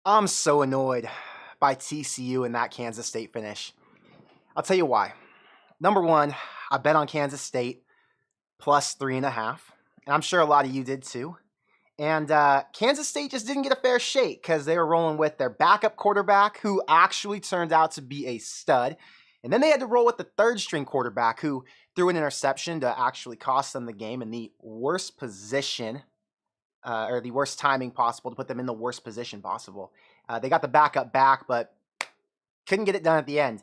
I'm so annoyed by TCU and that Kansas State finish. I'll tell you why. Number one, I bet on Kansas State plus 3.5. And I'm sure a lot of you did too. And Kansas State just didn't get a fair shake because they were rolling with their backup quarterback, who actually turned out to be a stud. And then they had to roll with the third string quarterback, who threw an interception to actually cost them the game in the worst position, or the worst timing possible to put them in the worst position possible. They got the backup back, but couldn't get it done at the end.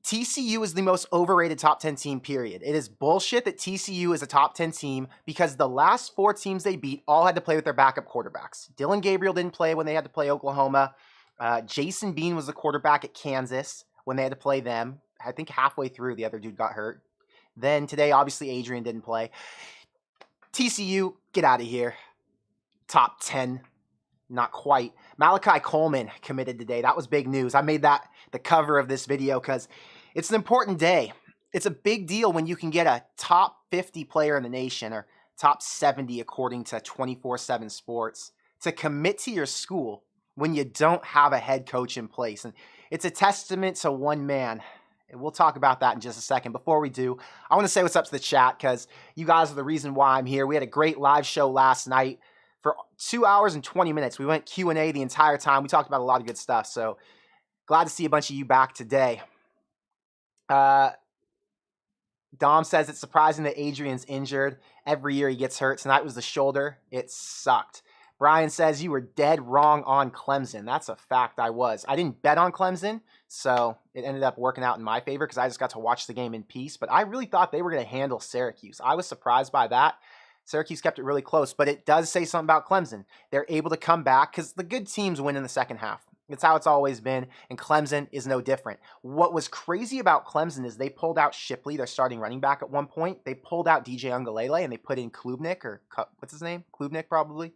TCU is the most overrated top 10 team, period. It is bullshit that TCU is a top 10 team because the last 4 teams they beat all had to play with their backup quarterbacks. Dylan Gabriel didn't play when they had to play Oklahoma. Jason Bean was the quarterback at Kansas when they had to play them. I think halfway through, the other dude got hurt. Then today, obviously, Adrian didn't play. TCU, get out of here. Top 10, not quite. Malachi Coleman committed today. That was big news. I made that the cover of this video because it's an important day. It's a big deal when you can get a top 50 player in the nation, or top 70 according to 24/7 Sports, to commit to your school when you don't have a head coach in place. And it's a testament to one man. And we'll talk about that in just a second. Before we do, I want to say what's up to the chat because you guys are the reason why I'm here. We had a great live show last night for 2 hours and 20 minutes. We went Q&A the entire time. We talked about a lot of good stuff. So glad to see a bunch of you back today. Dom says it's surprising that Adrian's injured. Every year he gets hurt. Tonight was the shoulder. It sucked. Brian says you were dead wrong on Clemson. That's a fact. I was. I didn't bet on Clemson, so it ended up working out in my favor because I just got to watch the game in peace. But I really thought they were going to handle Syracuse. I was surprised by that. Syracuse kept it really close, but it does say something about Clemson. They're able to come back because the good teams win in the second half. It's how it's always been, and Clemson is no different. What was crazy about Clemson is they pulled out Shipley, their starting running back, at one point. They pulled out DJ Ungalele, and they put in Klubnik, or what's his name? Klubnik, probably.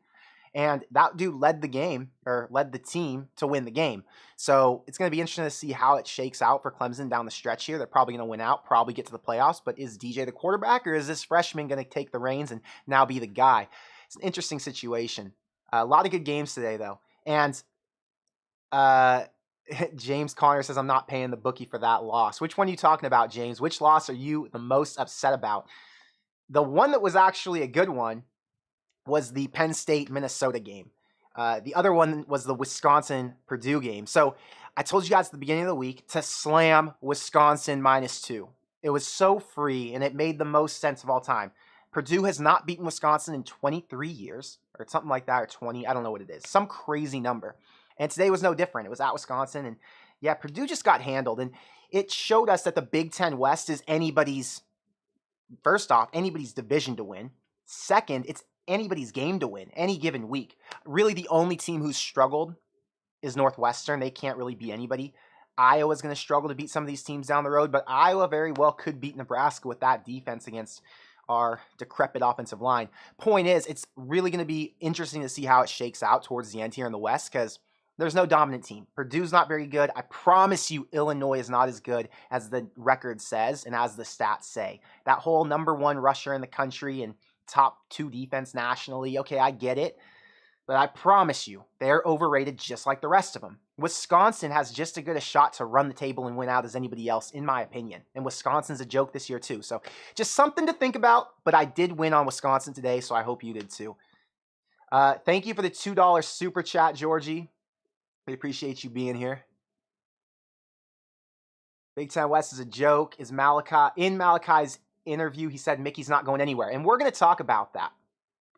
And that dude led the game, or led the team to win the game. So it's going to be interesting to see how it shakes out for Clemson down the stretch here. They're probably going to win out, probably get to the playoffs. But is DJ the quarterback, or is this freshman going to take the reins and now be the guy? It's an interesting situation. A lot of good games today, though. And James Conner says, I'm not paying the bookie for that loss. Which one are you talking about, James? Which loss are you the most upset about? The one that was actually a good one was the Penn State-Minnesota game. The other one was the Wisconsin-Purdue game. So I told you guys at the beginning of the week to slam Wisconsin -2. It was so free, and it made the most sense of all time. Purdue has not beaten Wisconsin in 23 years, or something like that, or 20. I don't know what it is. Some crazy number. And today was no different. It was at Wisconsin. And yeah, Purdue just got handled. And it showed us that the Big Ten West is anybody's, first off, anybody's division to win. Second, it's anybody's game to win any given week. Really, the only team who's struggled is Northwestern. They can't really beat anybody. Iowa's going to struggle to beat some of these teams down the road, but Iowa very well could beat Nebraska with that defense against our decrepit offensive line. Point is, it's really going to be interesting to see how it shakes out towards the end here in the West, because there's no dominant team. Purdue's not very good. I promise you Illinois is not as good as the record says and as the stats say. That whole #1 rusher in the country and top 2 defense nationally, okay, I get it. But I promise you, they're overrated just like the rest of them. Wisconsin has just as good a shot to run the table and win out as anybody else, in my opinion. And Wisconsin's a joke this year, too. So just something to think about. But I did win on Wisconsin today, so I hope you did, too. Thank you for the $2 super chat, Georgie. We appreciate you being here. Big Ten West is a joke. Is Malachi in Malachi's interview? He said Mickey's not going anywhere. And we're going to talk about that.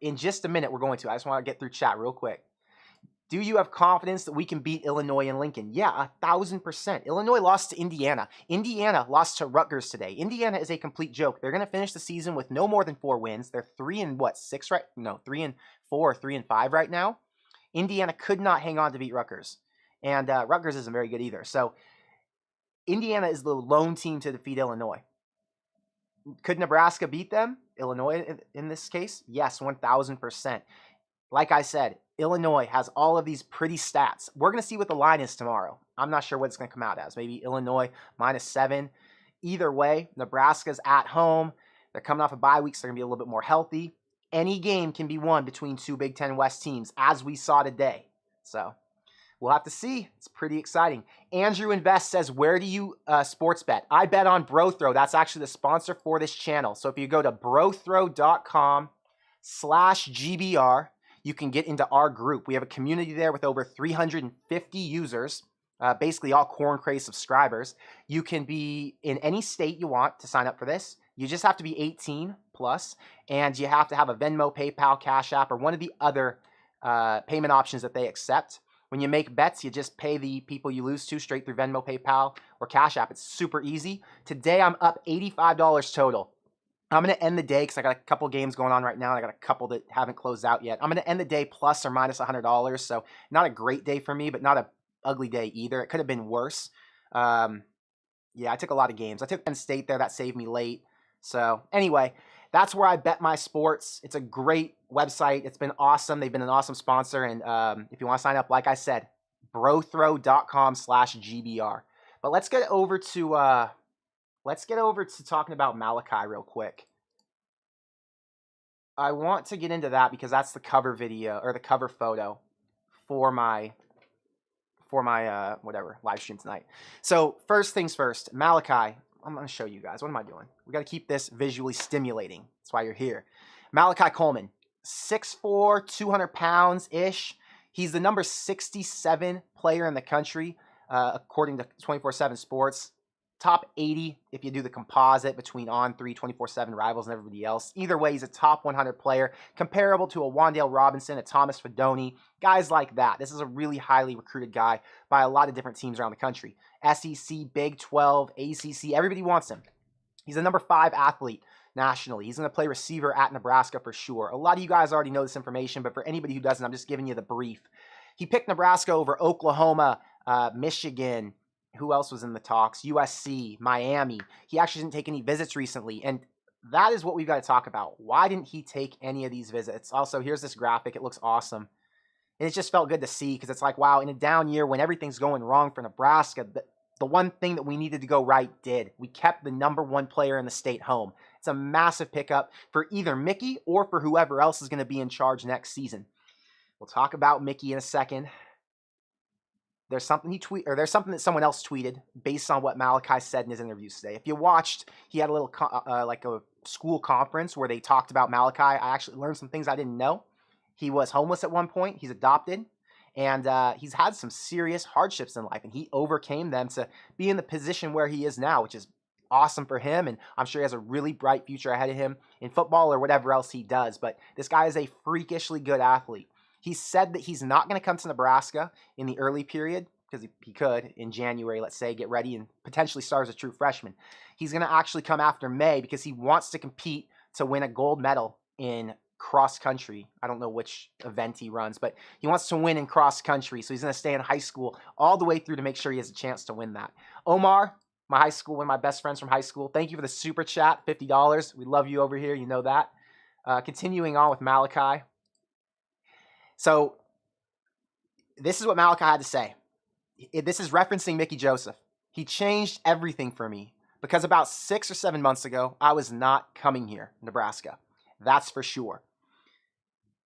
In just a minute, we're going to. I just want to get through chat real quick. Do you have confidence that we can beat Illinois and Lincoln? Yeah, 1,000%. Illinois lost to Indiana. Indiana lost to Rutgers today. Indiana is a complete joke. They're going to finish the season with no more than 4 wins. They're 3-6 right? No, 3-4 or 3-5 right now. Indiana could not hang on to beat Rutgers. And Rutgers isn't very good either. So Indiana is the lone team to defeat Illinois. Could Nebraska beat them? Illinois in this case? Yes, 1,000%. Like I said, Illinois has all of these pretty stats. We're going to see what the line is tomorrow. I'm not sure what it's going to come out as. Maybe Illinois -7. Either way, Nebraska's at home. They're coming off a bye week, so they're going to be a little bit more healthy. Any game can be won between 2 Big Ten West teams, as we saw today. So we'll have to see. It's pretty exciting. Andrew Invest says, where do you sports bet? I bet on BroThrow. That's actually the sponsor for this channel. So if you go to brothrow.com/GBR, you can get into our group. We have a community there with over 350 users, basically all Corn Crazed subscribers. You can be in any state you want to sign up for this. You just have to be 18 plus, and you have to have a Venmo, PayPal, Cash App, or one of the other payment options that they accept. When you make bets, you just pay the people you lose to straight through Venmo, PayPal, or Cash App. It's super easy. Today, I'm up $85 total. I'm going to end the day because I got a couple games going on right now. And I got a couple that haven't closed out yet. I'm going to end the day plus or minus $100. So not a great day for me, but not an ugly day either. It could have been worse. Yeah, I took a lot of games. I took Penn State there. That saved me late. So anyway, that's where I bet my sports. It's a great website. It's been awesome. They've been an awesome sponsor. And if you want to sign up, like I said, brothrow.com/GBR. But let's get over to talking about Malachi real quick. I want to get into that because that's the cover video or the cover photo for my whatever live stream tonight. So first things first, Malachi. I'm going to show you guys. What am I doing? We got to keep this visually stimulating. That's why you're here. Malachi Coleman, 6'4", 200 pounds-ish. He's the number 67 player in the country, according to 24/7 Sports. Top 80 if you do the composite between On3, 24/7 Rivals, and everybody else. Either way, he's a top 100 player, comparable to a Wan'Dale Robinson, a Thomas Fidone, guys like that. This is a really highly recruited guy by a lot of different teams around the country. SEC, Big 12, ACC, everybody wants him. He's a number 5 athlete nationally. He's going to play receiver at Nebraska for sure. A lot of you guys already know this information, but for anybody who doesn't, I'm just giving you the brief. He picked Nebraska over Oklahoma, Michigan. Who else was in the talks? USC, Miami. He actually didn't take any visits recently, and that is what we've got to talk about. Why didn't he take any of these visits? Also, here's this graphic. It looks awesome. And it just felt good to see because it's like, wow, in a down year when everything's going wrong for Nebraska, the one thing that we needed to go right did. We kept the number 1 player in the state home. It's a massive pickup for either Mickey or for whoever else is going to be in charge next season. We'll talk about Mickey in a second. There's something there's something that someone else tweeted based on what Malachi said in his interviews today. If you watched, he had a little like a school conference where they talked about Malachi. I actually learned some things I didn't know. He was homeless at one point. He's adopted, and he's had some serious hardships in life, and he overcame them to be in the position where he is now, which is awesome for him. And I'm sure he has a really bright future ahead of him in football or whatever else he does. But this guy is a freakishly good athlete. He said that he's not going to come to Nebraska in the early period because he could in January, let's say, get ready and potentially start as a true freshman. He's going to actually come after May because he wants to compete to win a gold medal in cross country. I don't know which event he runs, but he wants to win in cross country. So he's going to stay in high school all the way through to make sure he has a chance to win that. Omar, my high school, one of my best friends from high school, thank you for the super chat, $50. We love you over here. You know that. Continuing on with Malachi. So this is what Malachi had to say. This is referencing Mickey Joseph. He changed everything for me because about 6 or 7 months ago, I was not coming here, Nebraska. That's for sure.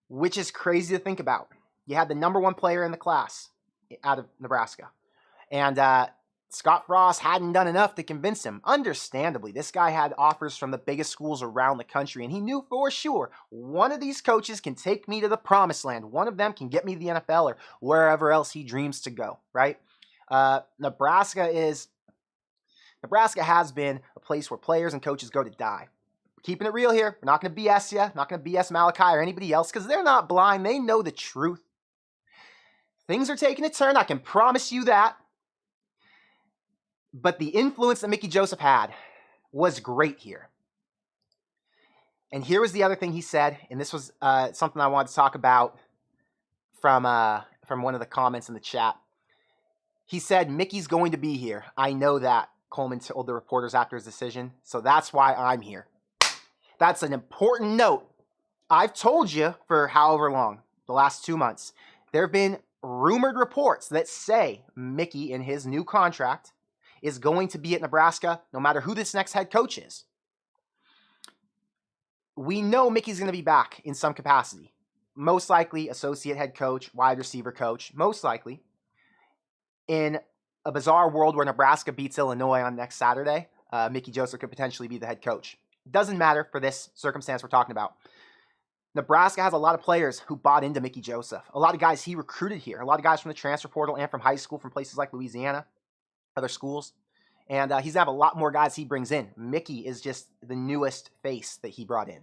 Which is crazy to think about. You had the number one player in the class out of Nebraska. And Scott Frost hadn't done enough to convince him. Understandably, this guy had offers from the biggest schools around the country, and he knew for sure one of these coaches can take me to the promised land. One of them can get me to the NFL or wherever else he dreams to go, right? Nebraska has been a place where players and coaches go to die. We're keeping it real here. We're not going to BS you. Not going to BS Malachi or anybody else because they're not blind. They know the truth. Things are taking a turn. I can promise you that. But the influence that Mickey Joseph had was great here. And here was the other thing he said, and this was something I wanted to talk about from one of the comments in the chat. He said, Mickey's going to be here. I know that, Coleman told the reporters after his decision, so that's why I'm here. That's an important note. I've told you for however long, the last 2 months, there have been rumored reports that say Mickey in his new contract is going to be at Nebraska no matter who this next head coach is. We know Mickey's going to be back in some capacity. Most likely associate head coach, wide receiver coach, most likely. In a bizarre world where Nebraska beats Illinois on next Saturday, Mickey Joseph could potentially be the head coach. Doesn't matter for this circumstance we're talking about. Nebraska has a lot of players who bought into Mickey Joseph. A lot of guys he recruited here. A lot of guys from the transfer portal and from high school, from places like Louisiana, other schools. And he's going to have a lot more guys he brings in. Mickey is just the newest face that he brought in.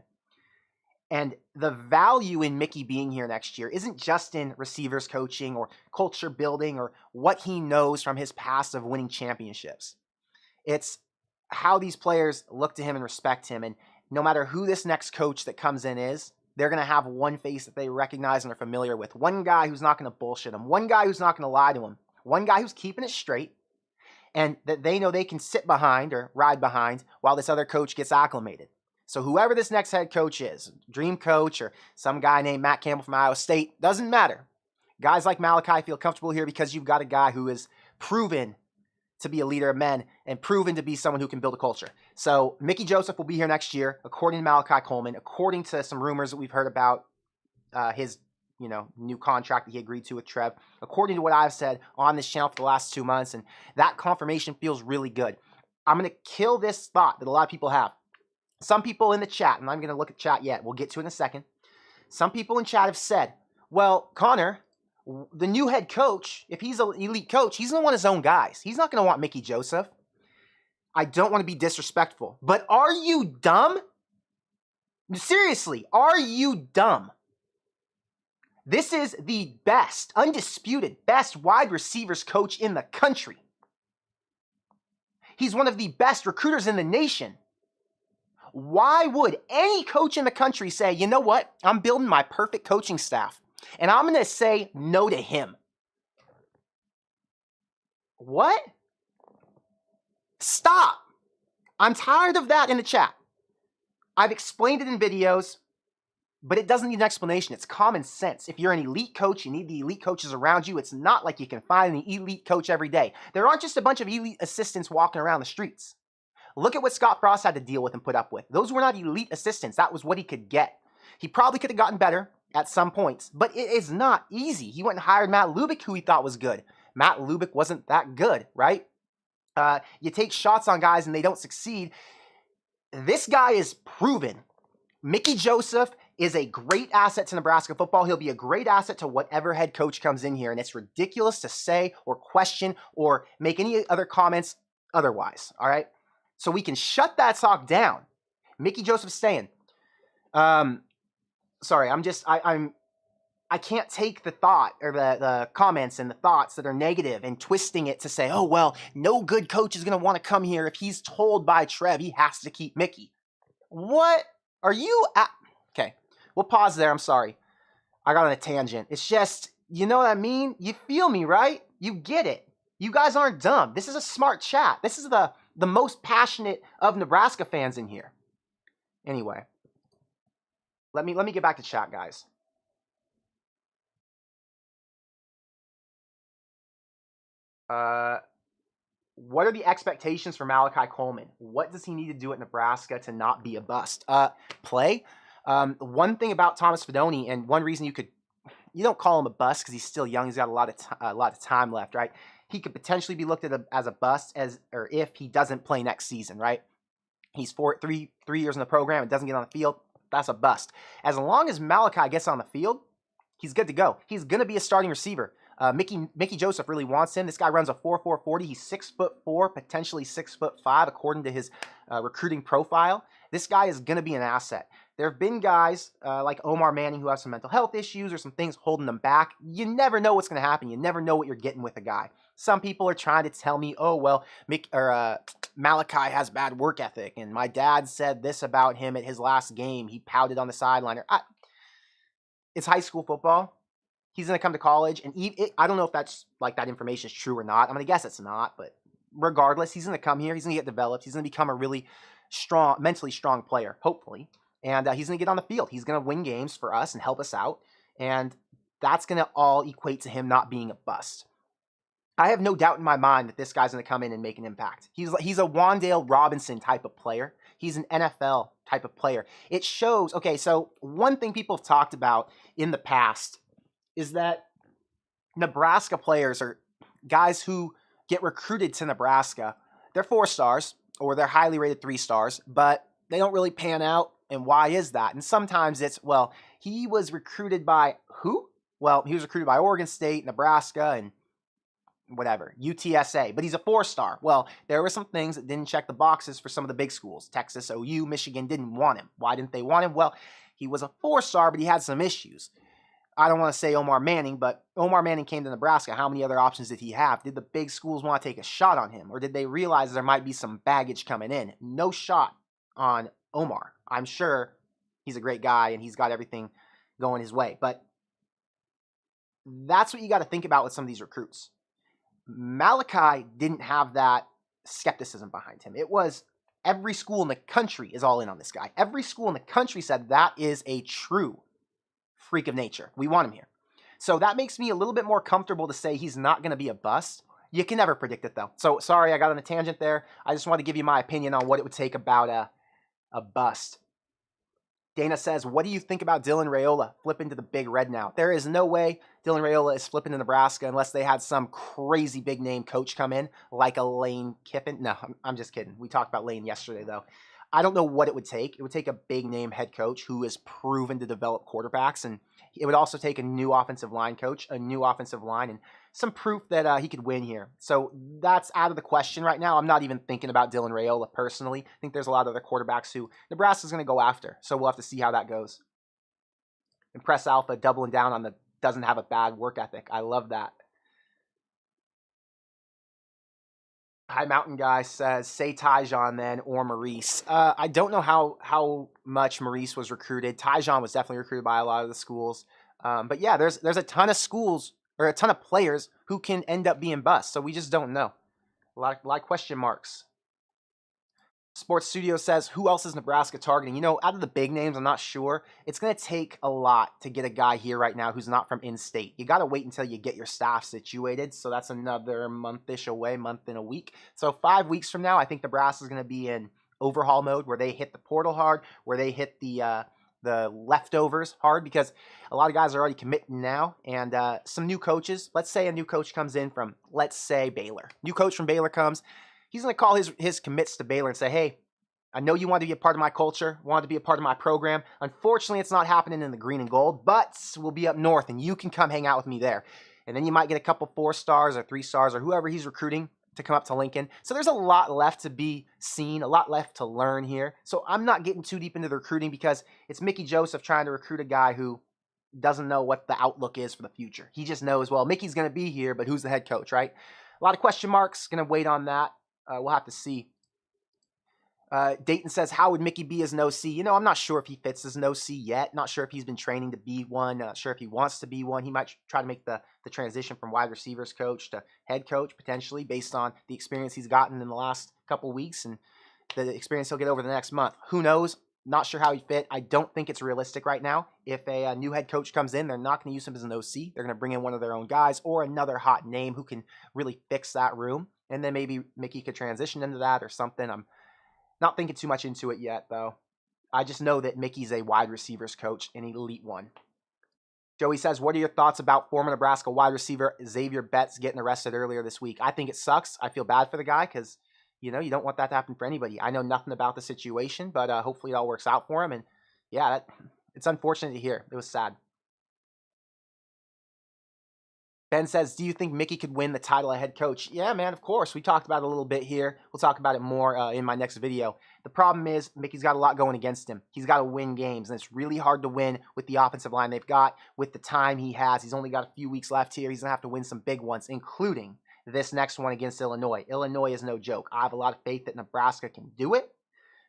And the value in Mickey being here next year isn't just in receivers coaching or culture building or what he knows from his past of winning championships. It's how these players look to him and respect him. And no matter who this next coach that comes in is, they're going to have one face that they recognize and are familiar with. One guy who's not going to bullshit him. One guy who's not going to lie to him. One guy who's keeping it straight. And that they know they can sit behind or ride behind while this other coach gets acclimated. So whoever this next head coach is, dream coach or some guy named Matt Campbell from Iowa State, doesn't matter. Guys like Malachi feel comfortable here because you've got a guy who is proven to be a leader of men and proven to be someone who can build a culture. So Mickey Joseph will be here next year, according to Malachi Coleman, according to some rumors that we've heard about his new contract that he agreed to with Trev, according to what I've said on this channel for the last 2 months. And that confirmation feels really good. I'm going to kill this thought that a lot of people have. Some people in the chat, and I'm going to look at chat yet, we'll get to it in a second. Some people in chat have said, well, Connor, the new head coach, if he's an elite coach, he's going to want his own guys. He's not going to want Mickey Joseph. I don't want to be disrespectful, but are you dumb? Seriously, are you dumb? This is the best, undisputed, best wide receivers coach in the country. He's one of the best recruiters in the nation. Why would any coach in the country say, you know what, I'm building my perfect coaching staff, and I'm going to say no to him? What? Stop. I'm tired of that in the chat. I've explained it in videos, but it doesn't need an explanation. It's common sense. If you're an elite coach, you need the elite coaches around you. It's not like you can find an elite coach every day. There aren't just a bunch of elite assistants walking around the streets. Look at what Scott Frost had to deal with and put up with. Those were not elite assistants. That was what he could get. He probably could have gotten better at some points, but it is not easy. He went and hired Matt Lubick, who he thought was good. Matt Lubick wasn't that good, right? You take shots on guys and they don't succeed. This guy is proven. Mickey Joseph is a great asset to Nebraska football. He'll be a great asset to whatever head coach comes in here, and it's ridiculous to say or question or make any other comments otherwise, all right? So we can shut that talk down. Mickey Joseph's staying. Sorry, I'm I can't take the thought or the comments and the thoughts that are negative and twisting it to say, oh, well, no good coach is going to want to come here if he's told by Trev he has to keep Mickey. What are you at? Okay, we'll pause there. I'm sorry. I got on a tangent. It's just, you know what I mean? You feel me, right? You get it. You guys aren't dumb. This is a smart chat. This is the most passionate of Nebraska fans in here. Anyway, let me get back to chat, guys. What are the expectations for Malachi Coleman? What does he need to do at Nebraska to not be a bust? Play. One thing about Thomas Fidone, and one reason you don't call him a bust because he's still young. He's got a lot of time left, right? He could potentially be looked at as a bust or if he doesn't play next season, right? He's 3 years in the program and doesn't get on the field. That's a bust. As long as Malachi gets on the field, he's good to go. He's going to be a starting receiver. Mickey Joseph really wants him. This guy runs a 4.40. He's 6'4", potentially 6'5", according to his recruiting profile. This guy is going to be an asset. There have been guys like Omar Manning who have some mental health issues or some things holding them back. You never know what's going to happen. You never know what you're getting with a guy. Some people are trying to tell me, oh, well, Malachi has bad work ethic, and my dad said this about him at his last game. He pouted on the sideline. It's high school football. He's going to come to college, and I don't know if that's like that information is true or not. I'm going to guess it's not, but regardless, he's going to come here. He's going to get developed. He's going to become a really strong, mentally strong player, hopefully, and he's going to get on the field. He's going to win games for us and help us out, and that's going to all equate to him not being a bust. I have no doubt in my mind that this guy's going to come in and make an impact. He's a Wan'Dale Robinson type of player. He's an NFL type of player. It shows. Okay, so one thing people have talked about in the past is that Nebraska players are guys who get recruited to Nebraska. They're 4 stars or they're highly rated 3 stars, but they don't really pan out. And why is that? And sometimes it's, well, he was recruited by who? Well, he was recruited by Oregon State, Nebraska, and whatever, UTSA, but he's a 4-star. Well, there were some things that didn't check the boxes for some of the big schools. Texas, OU, Michigan didn't want him. Why didn't they want him? Well, he was a 4-star, but he had some issues. I don't want to say Omar Manning, but Omar Manning came to Nebraska. How many other options did he have? Did the big schools want to take a shot on him? Or did they realize there might be some baggage coming in? No shot on Omar. I'm sure he's a great guy and he's got everything going his way. But that's what you got to think about with some of these recruits. Malachi didn't have that skepticism behind him. It was every school in the country is all in on this guy. Every school in the country said that is a true freak of nature. We want him here. So that makes me a little bit more comfortable to say he's not going to be a bust. You can never predict it, though. So sorry, I got on a tangent there. I just want to give you my opinion on what it would take about a bust. Dana says, what do you think about Dylan Raiola flipping to the Big Red now? There is no way Dylan Raiola is flipping to Nebraska unless they had some crazy big name coach come in like a Lane Kiffin. No, I'm just kidding. We talked about Lane yesterday, though. I don't know what it would take. It would take a big name head coach who is proven to develop quarterbacks, and it would also take a new offensive line coach, a new offensive line, and some proof that he could win here. So that's out of the question right now. I'm not even thinking about Dylan Raiola personally. I think there's a lot of other quarterbacks who Nebraska's going to go after, so we'll have to see how that goes. Impress Alpha doubling down on the doesn't have a bad work ethic. I love that. High Mountain Guy says, say Tyjon then, or Maurice. I don't know how much Maurice was recruited. Tyjon was definitely recruited by a lot of the schools. But yeah, there's a ton of schools, or a ton of players who can end up being busts. So we just don't know. A lot of question marks. Sports Studio says, who else is Nebraska targeting? You know, out of the big names, I'm not sure. It's going to take a lot to get a guy here right now who's not from in-state. You got to wait until you get your staff situated. So that's another month-ish away, month and a week. So 5 weeks from now, I think Nebraska is going to be in overhaul mode where they hit the portal hard, where they hit the leftovers hard, because a lot of guys are already committing now. And some new coaches, let's say a new coach comes in from, let's say, Baylor. New coach from Baylor comes. He's going to call his commits to Baylor and say, hey, I know you want to be a part of my culture, wanted to be a part of my program. Unfortunately, it's not happening in the green and gold, but we'll be up north, and you can come hang out with me there. And then you might get a couple 4 stars or 3 stars or whoever he's recruiting to come up to Lincoln. So there's a lot left to be seen, a lot left to learn here. So I'm not getting too deep into the recruiting because it's Mickey Joseph trying to recruit a guy who doesn't know what the outlook is for the future. He just knows, well, Mickey's going to be here, but who's the head coach, right? A lot of question marks. Going to wait on that. We'll have to see. Dayton says, how would Mickey be as an OC? You know, I'm not sure if he fits as an OC yet. Not sure if he's been training to be one. Not sure if he wants to be one. He might try to make the transition from wide receivers coach to head coach, potentially, based on the experience he's gotten in the last couple of weeks and the experience he'll get over the next month. Who knows? Not sure how he'd fit. I don't think it's realistic right now. If a new head coach comes in, they're not going to use him as an OC. They're going to bring in one of their own guys or another hot name who can really fix that room. And then maybe Mickey could transition into that or something. I'm not thinking too much into it yet, though. I just know that Mickey's a wide receivers coach, an elite one. Joey says, what are your thoughts about former Nebraska wide receiver Xavier Betts getting arrested earlier this week? I think it sucks. I feel bad for the guy because, you know, you don't want that to happen for anybody. I know nothing about the situation, but hopefully it all works out for him. And, yeah, it's unfortunate to hear. It was sad. Ben says, do you think Mickey could win the title of head coach? Yeah, man, of course. We talked about it a little bit here. We'll talk about it more in my next video. The problem is Mickey's got a lot going against him. He's got to win games, and it's really hard to win with the offensive line they've got, with the time he has. He's only got a few weeks left here. He's going to have to win some big ones, including this next one against Illinois. Illinois is no joke. I have a lot of faith that Nebraska can do it,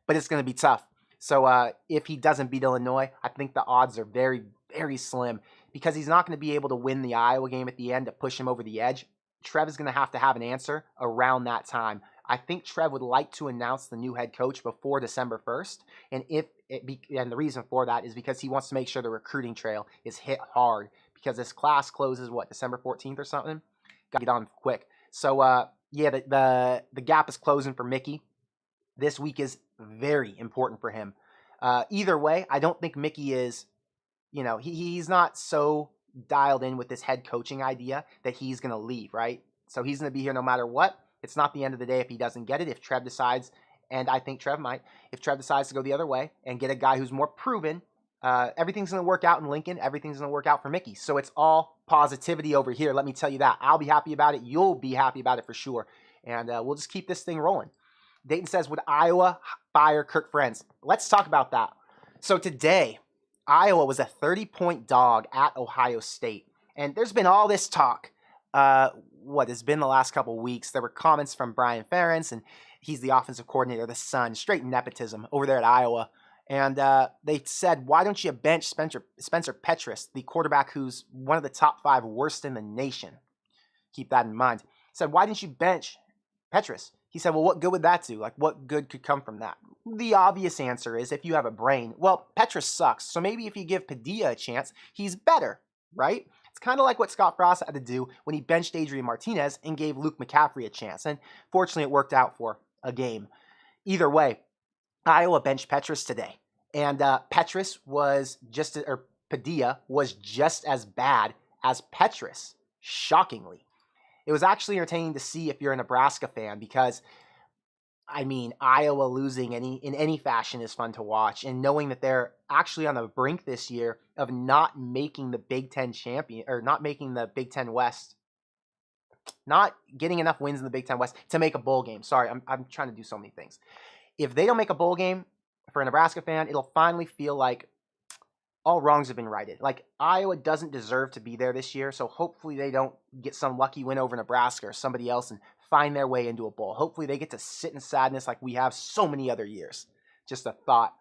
but it's going to be tough. So if he doesn't beat Illinois, I think the odds are very, very slim because he's not going to be able to win the Iowa game at the end to push him over the edge. Trev is going to have an answer around that time. I think Trev would like to announce the new head coach before December 1st. And and the reason for that is because he wants to make sure the recruiting trail is hit hard because this class closes, December 14th or something? Got to get on quick. So, yeah, the gap is closing for Mickey. This week is very important for him. Either way, I don't think Mickey is, you know, he's not so dialed in with this head coaching idea that he's going to leave, right? So he's going to be here no matter what. It's not the end of the day if he doesn't get it. If Trev decides, and I think Trev might, if Trev decides to go the other way and get a guy who's more proven, everything's going to work out in Lincoln. Everything's going to work out for Mickey. So it's all positivity over here. Let me tell you that. I'll be happy about it. You'll be happy about it for sure. And we'll just keep this thing rolling. Dayton says, would Iowa fire Kirk Ferentz? Let's talk about that. So today, Iowa was a 30-point dog at Ohio State. And there's been all this talk. What has been the last couple of weeks. There were comments from Brian Ferentz, and he's the offensive coordinator of the Sun, straight nepotism over there at Iowa. And they said, why don't you bench Spencer Petras, the quarterback who's one of the top 5 worst in the nation? Keep that in mind. He said, why didn't you bench Petras? He said, well, what good would that do? Like, what good could come from that? The obvious answer is, if you have a brain, well, Petras sucks. So maybe if you give Padilla a chance, he's better, right? It's kind of like what Scott Frost had to do when he benched Adrian Martinez and gave Luke McCaffrey a chance. And fortunately, it worked out for a game. Either way, Iowa benched Petras today. And Padilla was just as bad as Petras, shockingly. It was actually entertaining to see if you're a Nebraska fan because, I mean, Iowa losing in any fashion is fun to watch. And knowing that they're actually on the brink this year of not making the Big Ten champion, or not making the Big Ten West, not getting enough wins in the Big Ten West to make a bowl game. Sorry, I'm trying to do so many things. If they don't make a bowl game for a Nebraska fan, it'll finally feel like all wrongs have been righted. Like, Iowa doesn't deserve to be there this year, so hopefully they don't get some lucky win over Nebraska or somebody else and find their way into a bowl. Hopefully they get to sit in sadness like we have so many other years. Just a thought.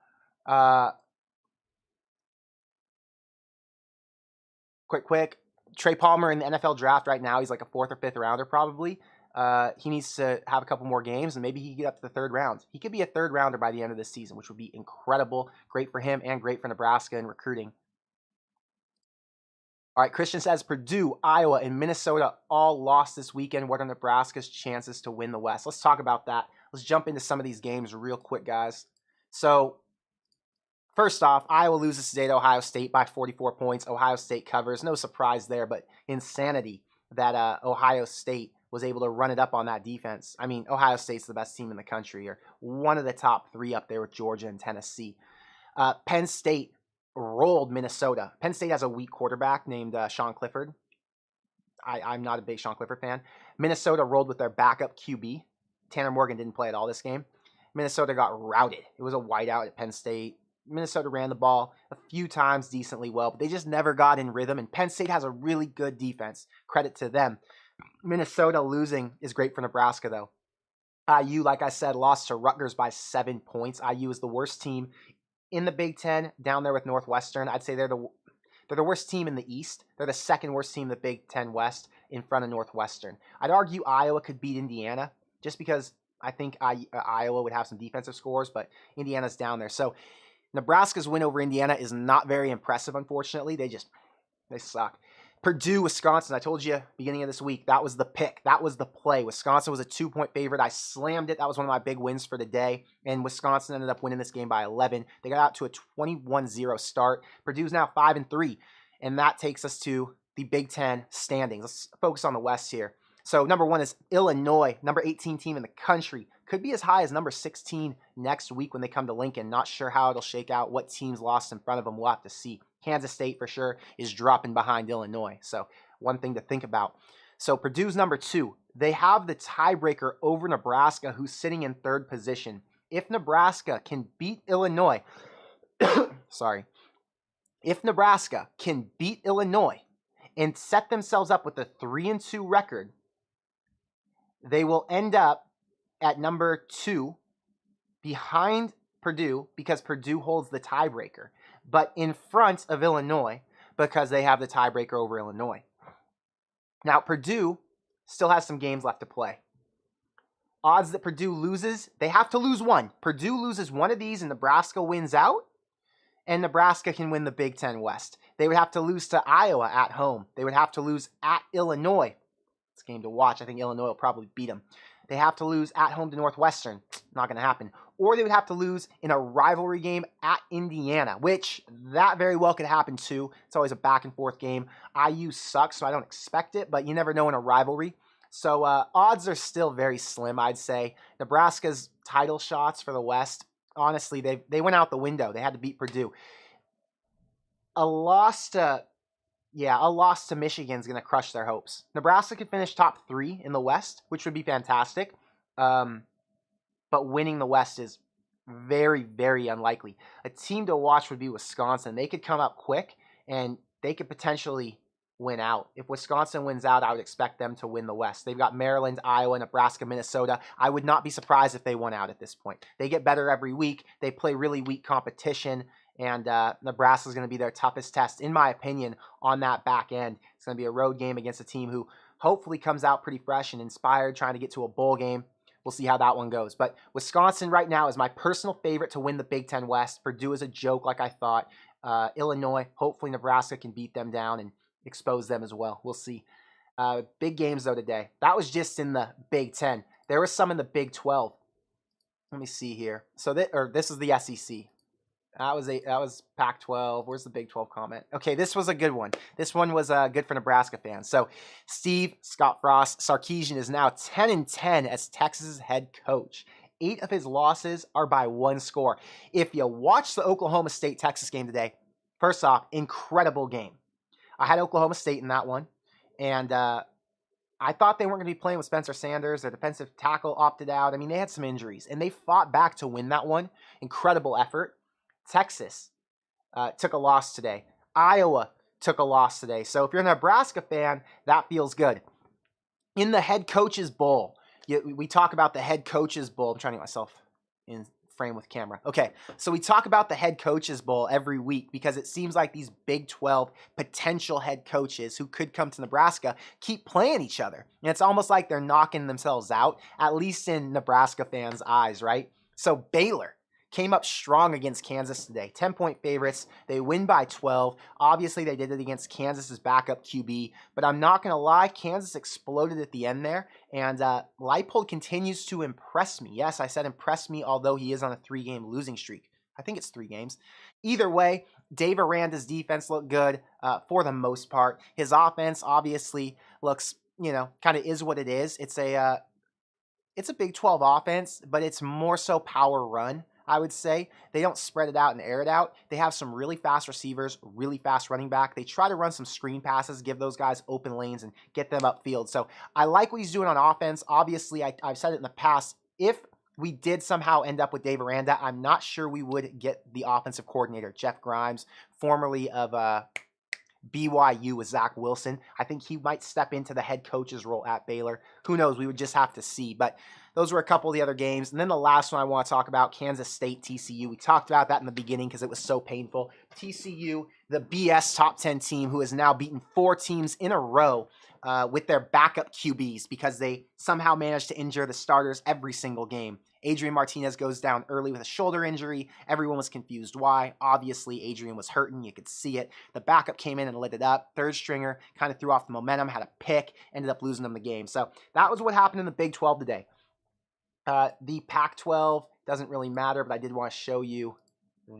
Quick. Trey Palmer in the NFL draft right now, he's like a 4th or 5th rounder probably. He needs to have a couple more games, and maybe he can get up to the 3rd round. He could be a 3rd rounder by the end of this season, which would be incredible. Great for him and great for Nebraska in recruiting. All right, Christian says, Purdue, Iowa, and Minnesota all lost this weekend. What are Nebraska's chances to win the West? Let's talk about that. Let's jump into some of these games real quick, guys. So, first off, Iowa loses today to Ohio State by 44 points. Ohio State covers. No surprise there, but insanity that Ohio State was able to run it up on that defense. I mean, Ohio State's the best team in the country, or one of the top 3 up there with Georgia and Tennessee. Penn State rolled Minnesota. Penn State has a weak quarterback named Sean Clifford. I'm not a big Sean Clifford fan. Minnesota rolled with their backup QB. Tanner Morgan didn't play at all this game. Minnesota got routed. It was a whiteout at Penn State. Minnesota ran the ball a few times decently well, but they just never got in rhythm. And Penn State has a really good defense. Credit to them. Minnesota losing is great for Nebraska, though. IU, like I said, lost to Rutgers by 7 points. IU is the worst team in the Big Ten, down there with Northwestern. I'd say they're the worst team in the East. They're the second worst team in the Big Ten West in front of Northwestern. I'd argue Iowa could beat Indiana just because I think Iowa would have some defensive scores, but Indiana's down there. So Nebraska's win over Indiana is not very impressive, unfortunately. They suck. Purdue, Wisconsin, I told you beginning of this week, that was the pick. That was the play. Wisconsin was a 2-point favorite. I slammed it. That was one of my big wins for the day. And Wisconsin ended up winning this game by 11. They got out to a 21-0 start. Purdue's now 5-3. And that takes us to the Big Ten standings. Let's focus on the West here. So number 1 is Illinois, number 18 team in the country. Could be as high as number 16 next week when they come to Lincoln. Not sure how it'll shake out, what teams lost in front of them. We'll have to see. Kansas State for sure is dropping behind Illinois. So one thing to think about. So Purdue's number 2. They have the tiebreaker over Nebraska, who's sitting in 3rd position. If Nebraska can beat Illinois, if Nebraska can beat Illinois and set themselves up with a 3-2 record, they will end up at number 2 behind Purdue because Purdue holds the tiebreaker, but in front of Illinois because they have the tiebreaker over Illinois. Now, Purdue still has some games left to play. Odds that Purdue loses, they have to lose one. Purdue loses one of these and Nebraska wins out, and Nebraska can win the Big Ten West. They would have to lose to Iowa at home. They would have to lose at Illinois. It's a game to watch. I think Illinois will probably beat them. They have to lose at home to Northwestern. Not going to happen. Or they would have to lose in a rivalry game at Indiana, which that very well could happen too. It's always a back and forth game. IU sucks, so I don't expect it, but you never know in a rivalry. So odds are still very slim, I'd say. Nebraska's title shots for the West, honestly, they went out the window. They had to beat Purdue. A loss to Michigan is going to crush their hopes. Nebraska could finish top 3 in the West, which would be fantastic. But winning the West is very, very unlikely. A team to watch would be Wisconsin. They could come up quick, and they could potentially win out. If Wisconsin wins out, I would expect them to win the West. They've got Maryland, Iowa, Nebraska, Minnesota. I would not be surprised if they won out at this point. They get better every week. They play really weak competition. And Nebraska is going to be their toughest test, in my opinion, on that back end. It's going to be a road game against a team who hopefully comes out pretty fresh and inspired, trying to get to a bowl game. We'll see how that one goes. But Wisconsin right now is my personal favorite to win the Big Ten West. Purdue is a joke, like I thought. Illinois, hopefully Nebraska can beat them down and expose them as well. We'll see. Big games, though, today. That was just in the Big Ten. There was some in the Big 12. Let me see here. So this is the SEC. That was Pac-12. Where's the Big 12 comment? Okay, this was a good one. This one was good for Nebraska fans. So Scott Frost Sarkisian is now 10-10 as Texas' head coach. 8 of his losses are by 1 score. If you watch the Oklahoma State-Texas game today, first off, incredible game. I had Oklahoma State in that one, and I thought they weren't going to be playing with Spencer Sanders. Their defensive tackle opted out. I mean, they had some injuries, and they fought back to win that one. Incredible effort. Texas took a loss today. Iowa took a loss today. So if you're a Nebraska fan, that feels good. In the head coaches bowl, we talk about the head coaches bowl. I'm trying to get myself in frame with camera. Okay, so we talk about the head coaches bowl every week because it seems like these Big 12 potential head coaches who could come to Nebraska keep playing each other. And it's almost like they're knocking themselves out, at least in Nebraska fans' eyes, right? So Baylor came up strong against Kansas today. 10-point favorites. They win by 12. Obviously, they did it against Kansas's backup QB. But I'm not going to lie, Kansas exploded at the end there. And Leipold continues to impress me. Yes, I said impress me, although he is on a 3-game losing streak. I think it's 3 games. Either way, Dave Aranda's defense looked good for the most part. His offense obviously looks, kind of is what it is. It's a Big 12 offense, but it's more so power run. I would say. They don't spread it out and air it out. They have some really fast receivers, really fast running back. They try to run some screen passes, give those guys open lanes, and get them upfield. So I like what he's doing on offense. Obviously, I've said it in the past. If we did somehow end up with Dave Aranda. I'm not sure we would get the offensive coordinator, Jeff Grimes, formerly of BYU with Zach Wilson. I think he might step into the head coach's role at Baylor. Who knows? We would just have to see. But those were a couple of the other games. And then the last one I want to talk about, Kansas State, TCU. We talked about that in the beginning because it was so painful. TCU, the BS top 10 team, who has now beaten 4 teams in a row with their backup QBs because they somehow managed to injure the starters every single game. Adrian Martinez goes down early with a shoulder injury. Everyone was confused why. Obviously, Adrian was hurting. You could see it. The backup came in and lit it up. Third stringer kind of threw off the momentum, had a pick, ended up losing them the game. So that was what happened in the Big 12 today. The Pac-12 doesn't really matter, but I did want to show you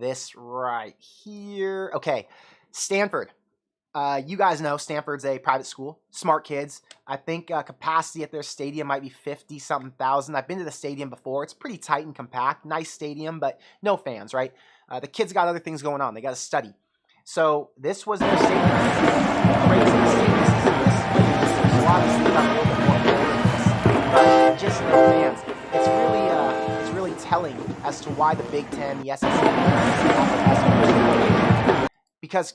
this right here. Okay, Stanford. You guys know Stanford's a private school, smart kids. I think capacity at their stadium might be 50-something thousand. I've been to the stadium before. It's pretty tight and compact. Nice stadium, but no fans, right? The kids got other things going on. They got to study. So this was their stadium. Crazy stadium. There's a lot of things got a little bit more boring, but just no fans. It's really telling as to why the Big Ten, the SEC, because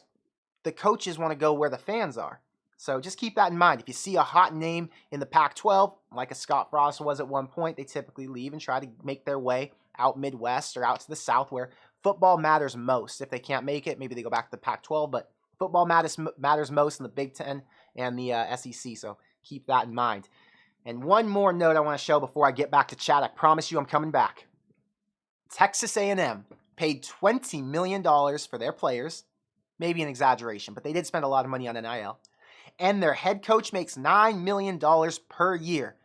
the coaches want to go where the fans are. So just keep that in mind. If you see a hot name in the Pac-12, like a Scott Frost was at one point, they typically leave and try to make their way out Midwest or out to the South where football matters most. If they can't make it, maybe they go back to the Pac-12, but football matters most in the Big Ten and the SEC, so keep that in mind. And one more note I want to show before I get back to chat. I promise you I'm coming back. Texas A&M paid $20 million for their players. Maybe an exaggeration, but they did spend a lot of money on NIL. And their head coach makes $9 million per year,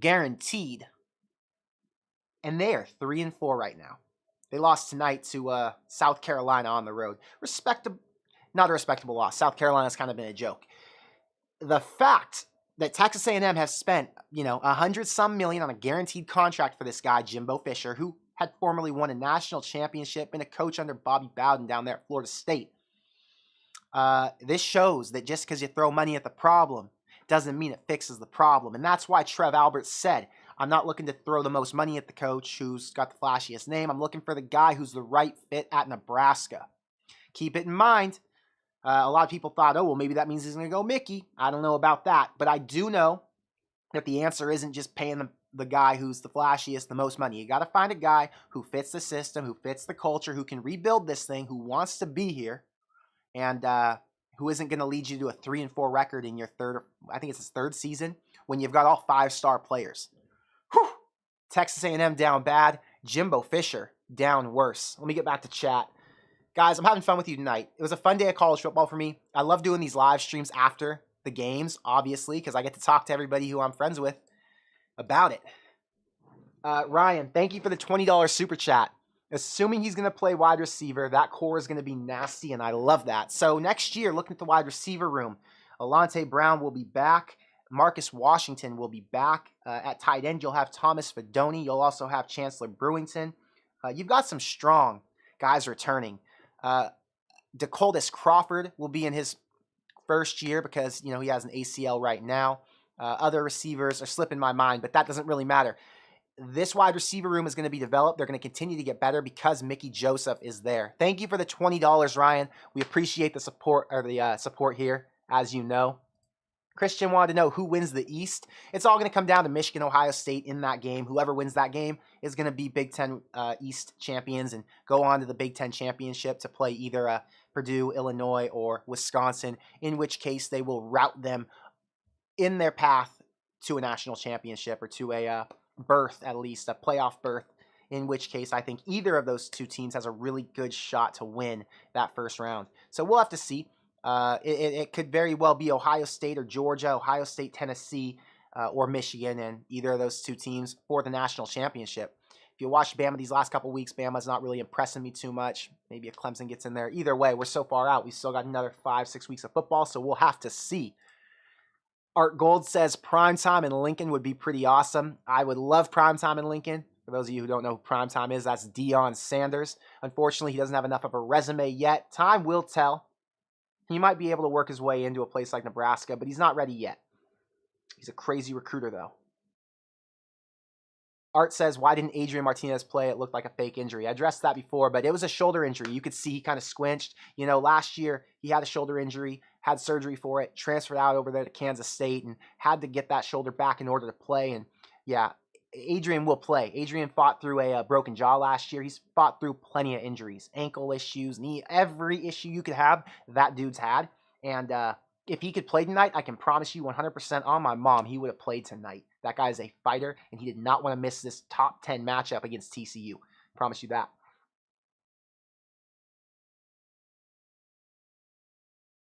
guaranteed. And they are 3-4 right now. They lost tonight to South Carolina on the road. Not a respectable loss. South Carolina's kind of been a joke. The fact that Texas A&M has spent, $100-some million on a guaranteed contract for this guy, Jimbo Fisher, who had formerly won a national championship, been a coach under Bobby Bowden down there at Florida State. This shows that just because you throw money at the problem doesn't mean it fixes the problem. And that's why Trev Alberts said, I'm not looking to throw the most money at the coach who's got the flashiest name. I'm looking for the guy who's the right fit at Nebraska. Keep it in mind. A lot of people thought, oh, well, maybe that means he's going to go Mickey. I don't know about that. But I do know that the answer isn't just paying the guy who's the flashiest, the most money. You got to find a guy who fits the system, who fits the culture, who can rebuild this thing, who wants to be here. And who isn't going to lead you to a 3-4 record in your third season when you've got all 5-star players. Whew. Texas A&M down bad. Jimbo Fisher down worse. Let me get back to chat. Guys, I'm having fun with you tonight. It was a fun day of college football for me. I love doing these live streams after the games, obviously, because I get to talk to everybody who I'm friends with about it. Ryan, thank you for the $20 super chat. Assuming he's going to play wide receiver, that core is going to be nasty, and I love that. So next year, looking at the wide receiver room, Alante Brown will be back. Marcus Washington will be back. At tight end, you'll have Thomas Fedoni. You'll also have Chancellor Brewington. You've got some strong guys returning. DeColdis Crawford will be in his first year because, he has an ACL right now. Other receivers are slipping my mind, but that doesn't really matter. This wide receiver room is going to be developed. They're going to continue to get better because Mickey Joseph is there. Thank you for the $20, Ryan. We appreciate the support support here, as you know. Christian wanted to know who wins the East. It's all going to come down to Michigan, Ohio State in that game. Whoever wins that game is going to be Big Ten East champions and go on to the Big Ten championship to play either Purdue, Illinois, or Wisconsin, in which case they will route them in their path to a national championship or to a berth, at least a playoff berth, in which case I think either of those two teams has a really good shot to win that first round. So we'll have to see. It could very well be Ohio State or Georgia, Ohio State, Tennessee, or Michigan, and either of those two teams for the national championship. If you watch Bama these last couple weeks, Bama's not really impressing me too much. Maybe if Clemson gets in there. Either way, we're so far out. We still got another 5-6 weeks of football, so we'll have to see. Art Gold says primetime in Lincoln would be pretty awesome. I would love primetime in Lincoln. For those of you who don't know who primetime is, that's Deion Sanders. Unfortunately, he doesn't have enough of a resume yet. Time will tell. He might be able to work his way into a place like Nebraska, but he's not ready yet. He's a crazy recruiter, though. Art says, why didn't Adrian Martinez play? It looked like a fake injury. I addressed that before, but it was a shoulder injury. You could see he kind of squinched. You know, last year he had a shoulder injury, had surgery for it, transferred out over there to Kansas State, and had to get that shoulder back in order to play. And yeah, Adrian will play. Adrian fought through a broken jaw last year. He's fought through plenty of injuries, ankle issues, knee, every issue you could have, that dude's had. And if he could play tonight, I can promise you 100% on my mom, he would have played tonight. That guy is a fighter, and he did not want to miss this top 10 matchup against TCU. Promise you that.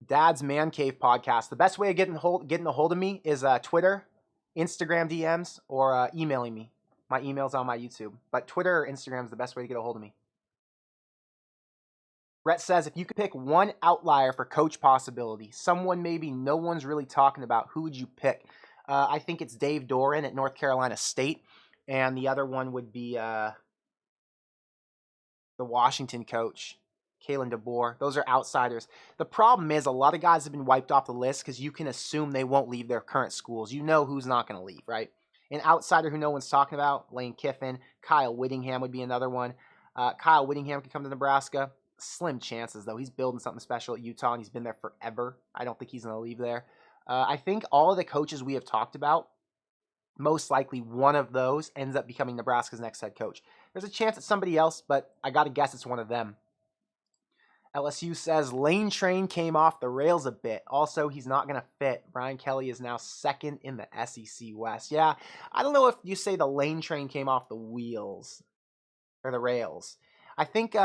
Dad's Man Cave podcast. The best way of getting a hold of me is Twitter, Instagram DMs, or emailing me. My email's on my YouTube. But Twitter or Instagram is the best way to get a hold of me. Brett says, if you could pick one outlier for coach possibility, someone maybe no one's really talking about, who would you pick? I think it's Dave Doran at North Carolina State. And the other one would be the Washington coach, Kalen DeBoer. Those are outsiders. The problem is a lot of guys have been wiped off the list because you can assume they won't leave their current schools. You know who's not going to leave, right? An outsider who no one's talking about, Lane Kiffin. Kyle Whittingham would be another one. Kyle Whittingham could come to Nebraska. Slim chances, though. He's building something special at Utah, and he's been there forever. I don't think he's going to leave there. I think all of the coaches we have talked about, most likely one of those ends up becoming Nebraska's next head coach. There's a chance it's somebody else, but I got to guess it's one of them. LSU says Lane Train came off the rails a bit. Also, he's not going to fit. Brian Kelly is now second in the SEC West. Yeah, I don't know if you say the Lane Train came off the wheels or the rails. I think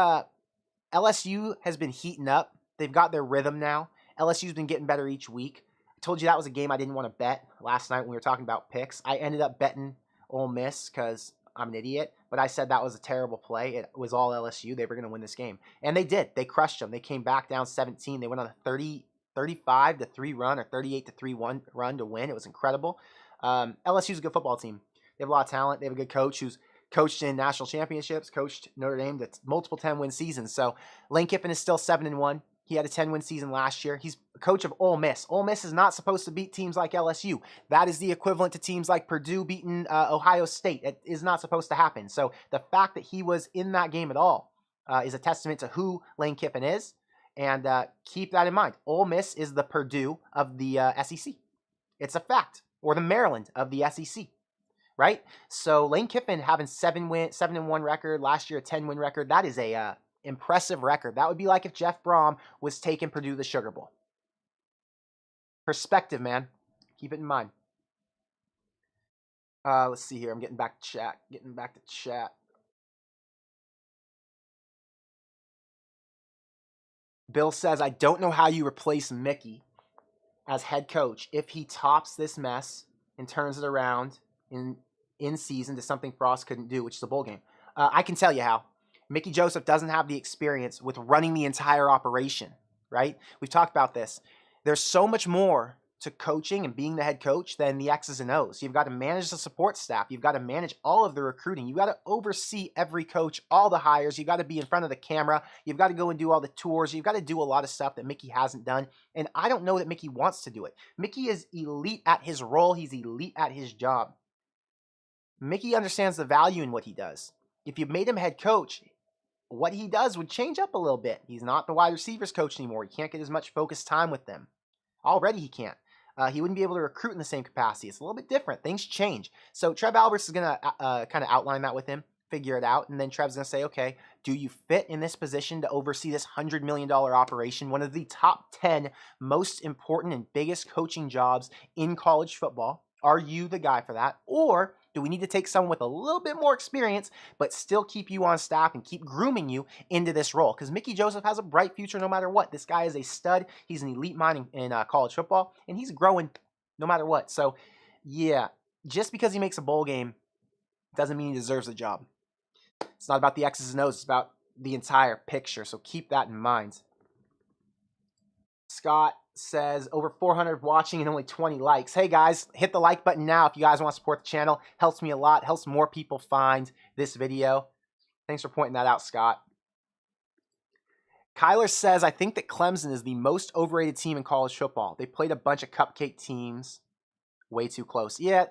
LSU has been heating up. They've got their rhythm now. LSU's been getting better each week. I told you that was a game I didn't want to bet last night when we were talking about picks. I ended up betting Ole Miss because I'm an idiot, but I said that was a terrible play. It was all LSU. They were going to win this game. And they did. They crushed them. They came back down 17. They went on a 35-3 run or 38-3 run to win. It was incredible. LSU's a good football team. They have a lot of talent. They have a good coach who's coached in national championships, coached Notre Dame to multiple 10-win seasons. So Lane Kiffin is still 7-1. He had a 10-win season last year. He's a coach of Ole Miss. Ole Miss is not supposed to beat teams like LSU. That is the equivalent to teams like Purdue beating Ohio State. It is not supposed to happen. So the fact that he was in that game at all is a testament to who Lane Kiffin is. And keep that in mind. Ole Miss is the Purdue of the SEC. It's a fact. Or the Maryland of the SEC. Right? So Lane Kiffin having 7-1 record, last year a 10-win record, that is a impressive record. That would be like if Jeff Brom was taking Purdue to the Sugar Bowl. Perspective, man. Keep it in mind. Let's see here. I'm getting back to chat. Bill says, I don't know how you replace Mickey as head coach if he tops this mess and turns it around in season to something Frost couldn't do, which is a bowl game. I can tell you how. Mickey Joseph doesn't have the experience with running the entire operation, right? We've talked about this. There's so much more to coaching and being the head coach than the X's and O's. You've got to manage the support staff. You've got to manage all of the recruiting. You've got to oversee every coach, all the hires. You've got to be in front of the camera. You've got to go and do all the tours. You've got to do a lot of stuff that Mickey hasn't done. And I don't know that Mickey wants to do it. Mickey is elite at his role. He's elite at his job. Mickey understands the value in what he does. If you made him head coach, what he does would change up a little bit. He's not the wide receivers coach anymore. He can't get as much focused time with them. Already he can't. He wouldn't be able to recruit in the same capacity. It's a little bit different. Things change. So Trev Alberts is going to kind of outline that with him, figure it out, and then Trev's going to say, okay, do you fit in this position to oversee this $100 million operation, one of the top 10 most important and biggest coaching jobs in college football? Are you the guy for that? Or do we need to take someone with a little bit more experience, but still keep you on staff and keep grooming you into this role? Because Mickey Joseph has a bright future no matter what. This guy is a stud. He's an elite mind in college football, and he's growing no matter what. So, yeah, just because he makes a bowl game doesn't mean he deserves the job. It's not about the X's and O's. It's about the entire picture. So keep that in mind. Scott says over 400 watching and only 20 likes. Hey guys, hit the like button now if you guys want to support the channel. Helps me a lot. Helps more people find this video. Thanks for pointing that out, Scott. Kyler says, I think that Clemson is the most overrated team in college football. They played a bunch of cupcake teams. Way too close. Yeah,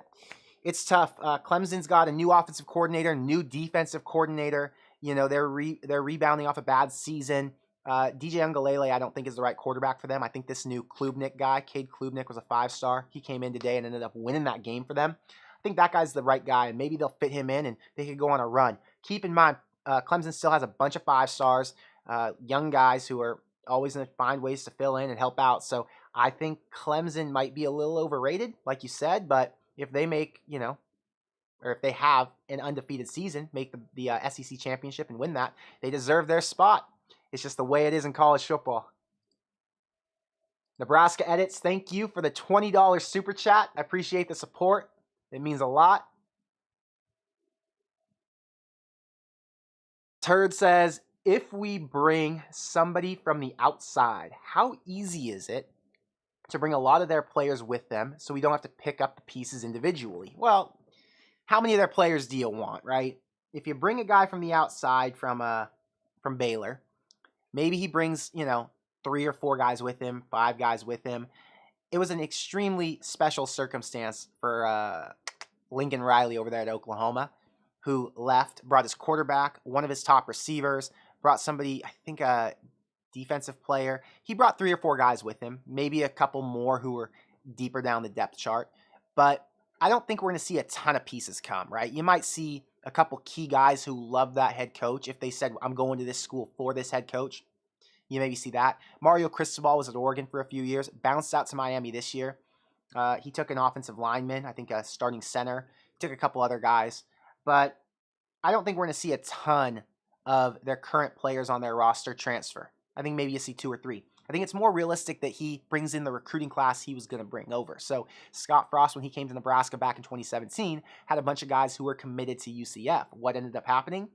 it's tough. Clemson's got a new offensive coordinator, new defensive coordinator. You know, they're rebounding off a bad season. DJ Ungalele, I don't think is the right quarterback for them. I think this new Klubnik guy, Cade Klubnik, was a 5-star. He came in today and ended up winning that game for them. I think that guy's the right guy, and maybe they'll fit him in and they could go on a run. Keep in mind, Clemson still has a bunch of 5-stars, young guys who are always going to find ways to fill in and help out. So I think Clemson might be a little overrated, like you said, but if they make, or if they have an undefeated season, make the SEC championship and win that, they deserve their spot. It's just the way it is in college football. Nebraska Edits, thank you for the $20 super chat. I appreciate the support. It means a lot. Turd says, if we bring somebody from the outside, how easy is it to bring a lot of their players with them so we don't have to pick up the pieces individually? Well, how many of their players do you want, right? If you bring a guy from the outside from Baylor, maybe he brings, 3 or 4 guys with him, 5 guys with him. It was an extremely special circumstance for Lincoln Riley over there at Oklahoma, who left, brought his quarterback, one of his top receivers, brought somebody, I think a defensive player. He brought 3 or 4 guys with him, maybe a couple more who were deeper down the depth chart. But I don't think we're going to see a ton of pieces come, right? You might see a couple key guys who love that head coach. If they said, I'm going to this school for this head coach, you maybe see that. Mario Cristobal was at Oregon for a few years, bounced out to Miami this year. He took an offensive lineman, I think a starting center. He took a couple other guys. But I don't think we're going to see a ton of their current players on their roster transfer. I think maybe you see 2 or 3. I think it's more realistic that he brings in the recruiting class he was going to bring over. So Scott Frost, when he came to Nebraska back in 2017, had a bunch of guys who were committed to UCF. What ended up happening?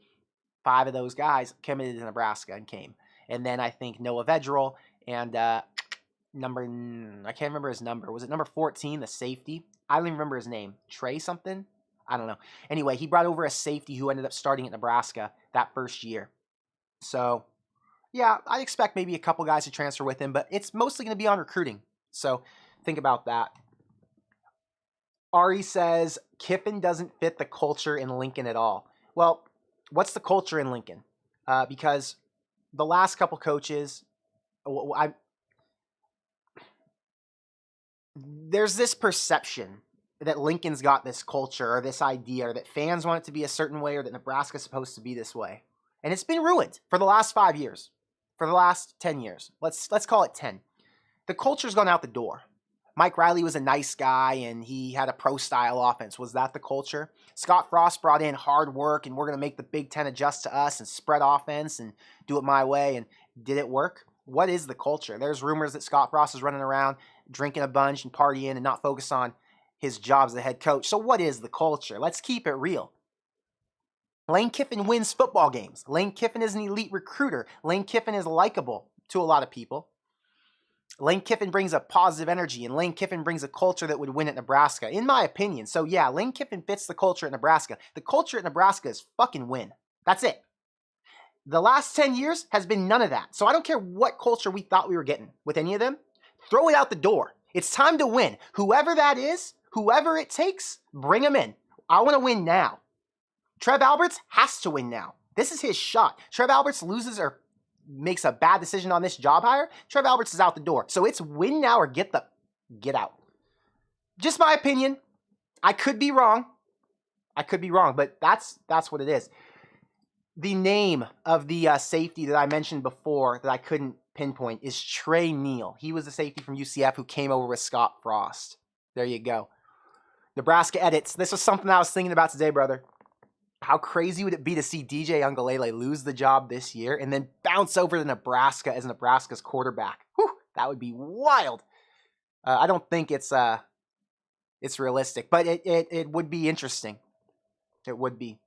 5 of those guys committed to Nebraska and came. And then I think Noah Vedral and I can't remember his number. Was it number 14, the safety? I don't even remember his name. Trey something? I don't know. Anyway, he brought over a safety who ended up starting at Nebraska that first year. So, yeah, I expect maybe a couple guys to transfer with him, but it's mostly going to be on recruiting. So, think about that. Ari says, Kiffin doesn't fit the culture in Lincoln at all. Well, what's the culture in Lincoln? Because the last couple coaches, there's this perception that Lincoln's got this culture or this idea, or that fans want it to be a certain way, or that Nebraska's supposed to be this way. And it's been ruined for the last 5 years, for the last 10 years. Let's call it 10. The culture's gone out the door. Mike Riley was a nice guy, and he had a pro-style offense. Was that the culture? Scott Frost brought in hard work, and we're going to make the Big Ten adjust to us and spread offense and do it my way. And did it work? What is the culture? There's rumors that Scott Frost is running around drinking a bunch and partying and not focused on his job as the head coach. So what is the culture? Let's keep it real. Lane Kiffin wins football games. Lane Kiffin is an elite recruiter. Lane Kiffin is likable to a lot of people. Lane Kiffin brings a positive energy, and Lane Kiffin brings a culture that would win at Nebraska, in my opinion. So yeah, Lane Kiffin fits the culture at Nebraska. The culture at Nebraska is fucking win. That's it. The last 10 years has been none of that. So I don't care what culture we thought we were getting with any of them. Throw it out the door. It's time to win. Whoever that is, whoever it takes, bring them in. I want to win now. Trev Alberts has to win now. This is his shot. Trev Alberts loses or makes a bad decision on this job hire, Trev Alberts is out the door. So it's win now or get out. Just my opinion. I could be wrong. But that's what it is. The name of the safety that I mentioned before that I couldn't pinpoint is Trey Neal. He was the safety from UCF who came over with Scott Frost. There you go. Nebraska Edits. This was something I was thinking about today, brother. How crazy would it be to see DJ Ungalele lose the job this year and then bounce over to Nebraska as Nebraska's quarterback? Whew, that would be wild. I don't think it's realistic, but it would be interesting. It would be.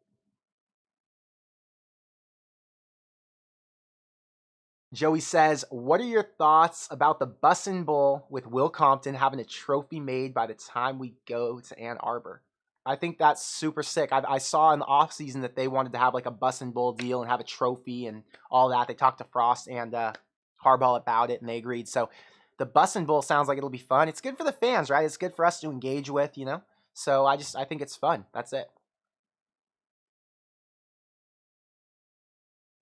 Joey says, what are your thoughts about the Bussin' Bowl with Will Compton having a trophy made by the time we go to Ann Arbor? I think that's super sick. I saw in the offseason that they wanted to have like a Bussin' Bowl deal and have a trophy and all that. They talked to Frost and Harbaugh about it, and they agreed. So the Bussin' Bowl sounds like it'll be fun. It's good for the fans, right? It's good for us to engage with, So I think it's fun. That's it.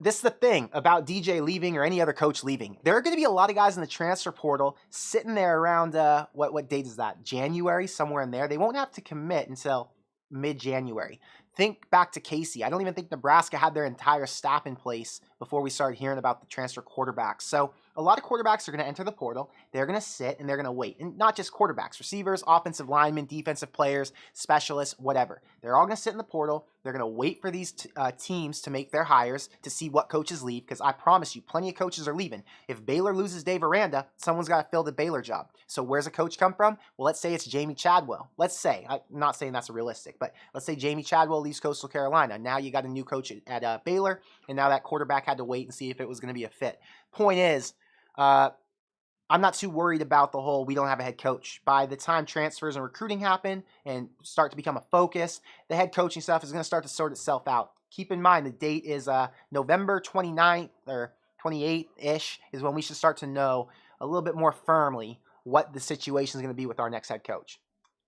This is the thing about DJ leaving or any other coach leaving. There are going to be a lot of guys in the transfer portal sitting there around what date is that? January, somewhere in there. They won't have to commit until mid-January. Think back to Casey. I don't even think Nebraska had their entire staff in place before we started hearing about the transfer quarterbacks. So a lot of quarterbacks are going to enter the portal. They're going to sit and they're going to wait. And not just quarterbacks, receivers, offensive linemen, defensive players, specialists, whatever. They're all going to sit in the portal. They're going to wait for these teams to make their hires to see what coaches leave, because I promise you, plenty of coaches are leaving. If Baylor loses Dave Aranda, someone's got to fill the Baylor job. So where's a coach come from? Well, let's say it's Jamie Chadwell. Let's say, I'm not saying that's realistic, but let's say Jamie Chadwell leaves Coastal Carolina. Now you got a new coach at Baylor, and now that quarterback had to wait and see if it was going to be a fit. Point is, I'm not too worried about the whole we don't have a head coach. By the time transfers and recruiting happen and start to become a focus, the head coaching stuff is going to start to sort itself out. Keep in mind the date is November 29th or 28th-ish is when we should start to know a little bit more firmly what the situation is going to be with our next head coach.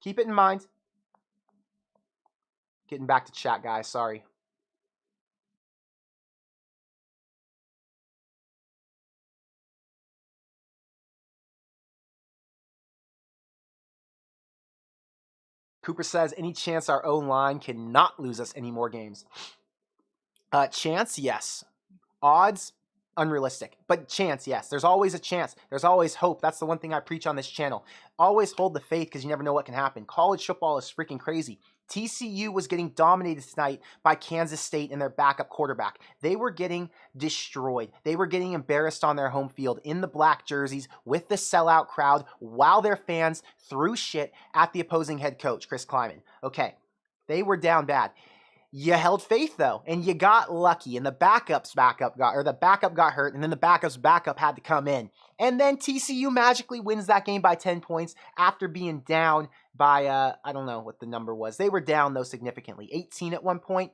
Keep it in mind. Getting back to chat, guys. Sorry. Cooper says, any chance our O-line cannot lose us any more games? Chance, yes. Odds, unrealistic. But chance, yes. There's always a chance. There's always hope. That's the one thing I preach on this channel. Always hold the faith, because you never know what can happen. College football is freaking crazy. TCU was getting dominated tonight by Kansas State and their backup quarterback. They were getting destroyed. They were getting embarrassed on their home field in the black jerseys with the sellout crowd while their fans threw shit at the opposing head coach, Chris Kleiman. Okay, they were down bad. You held faith though, and you got lucky, and the backup got hurt, and then the backup's backup had to come in. And then TCU magically wins that game by 10 points after being down by, I don't know what the number was. They were down, though, significantly. 18 at one point.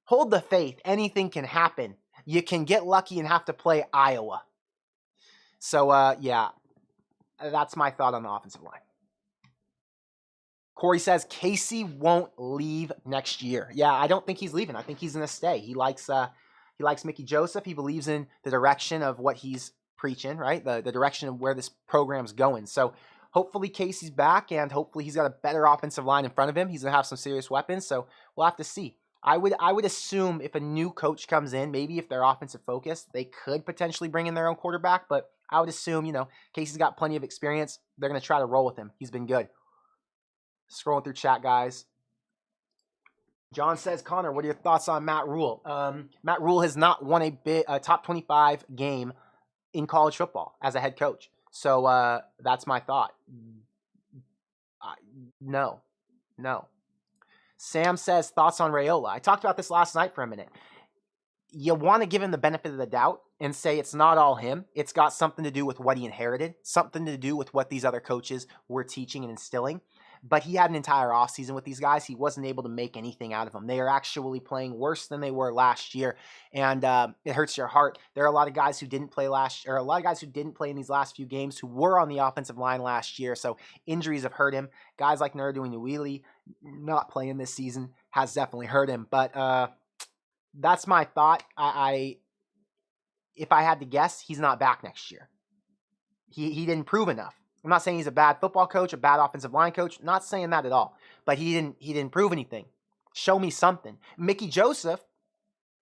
Hold the faith. Anything can happen. You can get lucky and have to play Iowa. So, yeah, that's my thought on the offensive line. Corey says Casey won't leave next year. Yeah, I don't think he's leaving. I think he's going to stay. He likes Mickey Joseph. He believes in the direction of what he's preaching, right? The direction of where this program's going. So hopefully Casey's back, and hopefully he's got a better offensive line in front of him. He's going to have some serious weapons, so we'll have to see. I would assume if a new coach comes in, maybe if they're offensive focused, they could potentially bring in their own quarterback, but I would assume, Casey's got plenty of experience. They're going to try to roll with him. He's been good. Scrolling through chat, guys. John says, Connor, what are your thoughts on Matt Rule? Matt Rule has not won a top 25 game in college football as a head coach. So that's my thought. No. Sam says, thoughts on Raiola. I talked about this last night for a minute. You want to give him the benefit of the doubt and say it's not all him. It's got something to do with what he inherited, something to do with what these other coaches were teaching and instilling. But he had an entire offseason with these guys. He wasn't able to make anything out of them. They are actually playing worse than they were last year, and it hurts your heart. There are a lot of guys who didn't play in these last few games who were on the offensive line last year, so injuries have hurt him. Guys like Nurduinuili not playing this season has definitely hurt him, but that's my thought. If I had to guess, he's not back next year. He didn't prove enough. I'm not saying he's a bad football coach, a bad offensive line coach. Not saying that at all. But he didn't prove anything. Show me something. Mickey Joseph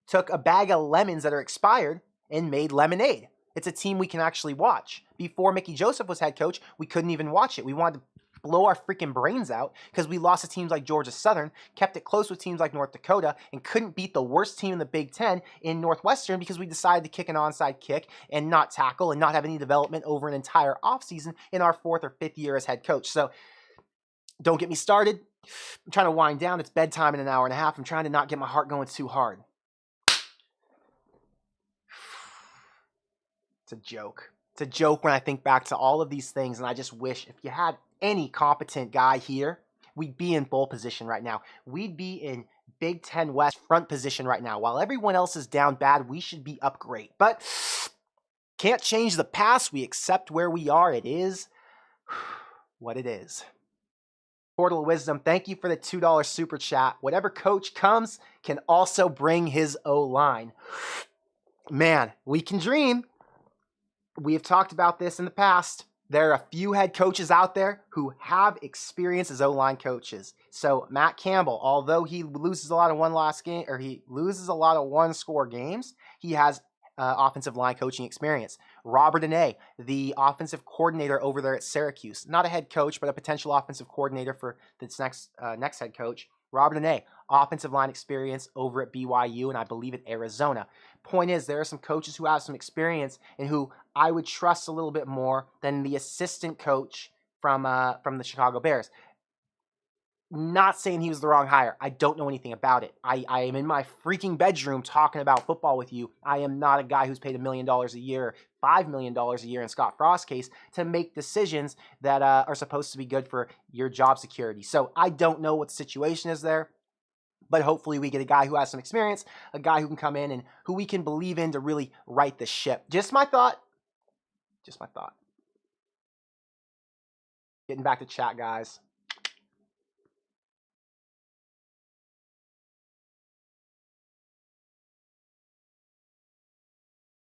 took a bag of lemons that are expired and made lemonade. It's a team we can actually watch. Before Mickey Joseph was head coach, we couldn't even watch it. We wanted to blow our freaking brains out because we lost to teams like Georgia Southern, kept it close with teams like North Dakota, and couldn't beat the worst team in the Big Ten in Northwestern because we decided to kick an onside kick and not tackle and not have any development over an entire offseason in our 4th or 5th year as head coach. So don't get me started. I'm trying to wind down. It's bedtime in an hour and a half. I'm trying to not get my heart going too hard. It's a joke. It's a joke when I think back to all of these things, and I just wish if you had any competent guy here, we'd be in bowl position right now. We'd be in Big Ten West front position right now. While everyone else is down bad, we should be up great. But can't change the past. We accept where we are. It is what it is. Portal of Wisdom, thank you for the $2 super chat. Whatever coach comes can also bring his O-line. Man, we can dream. We have talked about this in the past. There are a few head coaches out there who have experience as O-line coaches. So Matt Campbell, although he loses a lot of one-score games, he has offensive line coaching experience. Robert Anae, the offensive coordinator over there at Syracuse, not a head coach, but a potential offensive coordinator for this next head coach. Robert Anae, offensive line experience over at BYU and I believe at Arizona. Point is, there are some coaches who have some experience and who I would trust a little bit more than the assistant coach from the Chicago Bears. Not saying he was the wrong hire. I don't know anything about it. I am in my freaking bedroom talking about football with you. I am not a guy who's paid $1 million a year, $5 million a year in Scott Frost's case to make decisions that are supposed to be good for your job security. So I don't know what the situation is there. But hopefully we get a guy who has some experience, a guy who can come in and who we can believe in to really right the ship. Just my thought. Just my thought. Getting back to chat, guys.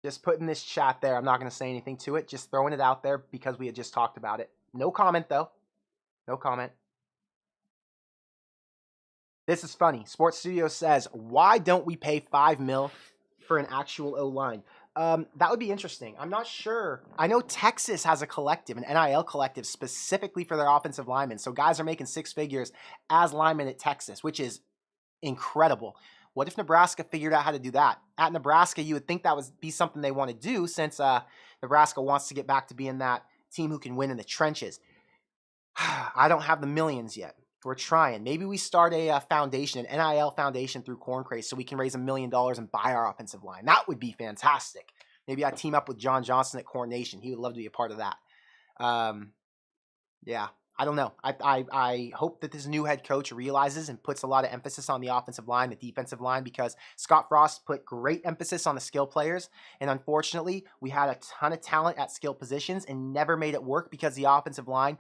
Just putting this chat there. I'm not going to say anything to it. Just throwing it out there because we had just talked about it. No comment, though. No comment. This is funny. Sports Studio says, why don't we pay $5 million for an actual O-line? That would be interesting. I'm not sure. I know Texas has a collective, an NIL collective, specifically for their offensive linemen. So guys are making six figures as linemen at Texas, which is incredible. What if Nebraska figured out how to do that? At Nebraska, you would think that would be something they want to do since Nebraska wants to get back to being that team who can win in the trenches. I don't have the millions yet. We're trying. Maybe we start a foundation, an NIL foundation through Crazed, so we can raise $1 million and buy our offensive line. That would be fantastic. Maybe I team up with John Johnson at Corn Nation. He would love to be a part of that. Yeah, I don't know. I hope that this new head coach realizes and puts a lot of emphasis on the offensive line, the defensive line, because Scott Frost put great emphasis on the skill players. And unfortunately, we had a ton of talent at skill positions and never made it work because the offensive line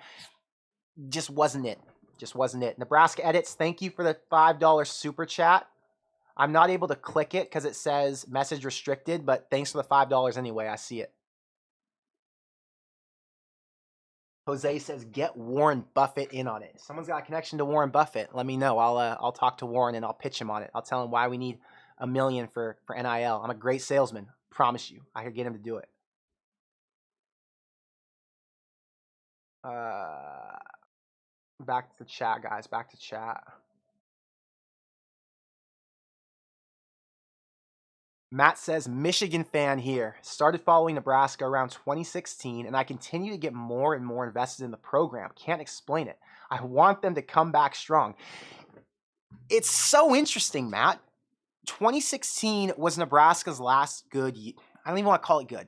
just wasn't it. Just wasn't it. Nebraska Edits, thank you for the $5 super chat. I'm not able to click it because it says message restricted, but thanks for the $5 anyway. I see it. Jose says, get Warren Buffett in on it. If someone's got a connection to Warren Buffett, let me know. I'll talk to Warren and I'll pitch him on it. I'll tell him why we need $1 million for NIL. I'm a great salesman. Promise you. I could get him to do it. Back to the chat, guys. Back to chat. Matt says, Michigan fan here. Started following Nebraska around 2016, and I continue to get more and more invested in the program. Can't explain it. I want them to come back strong. It's so interesting, Matt. 2016 was Nebraska's last good year. I don't even want to call it good.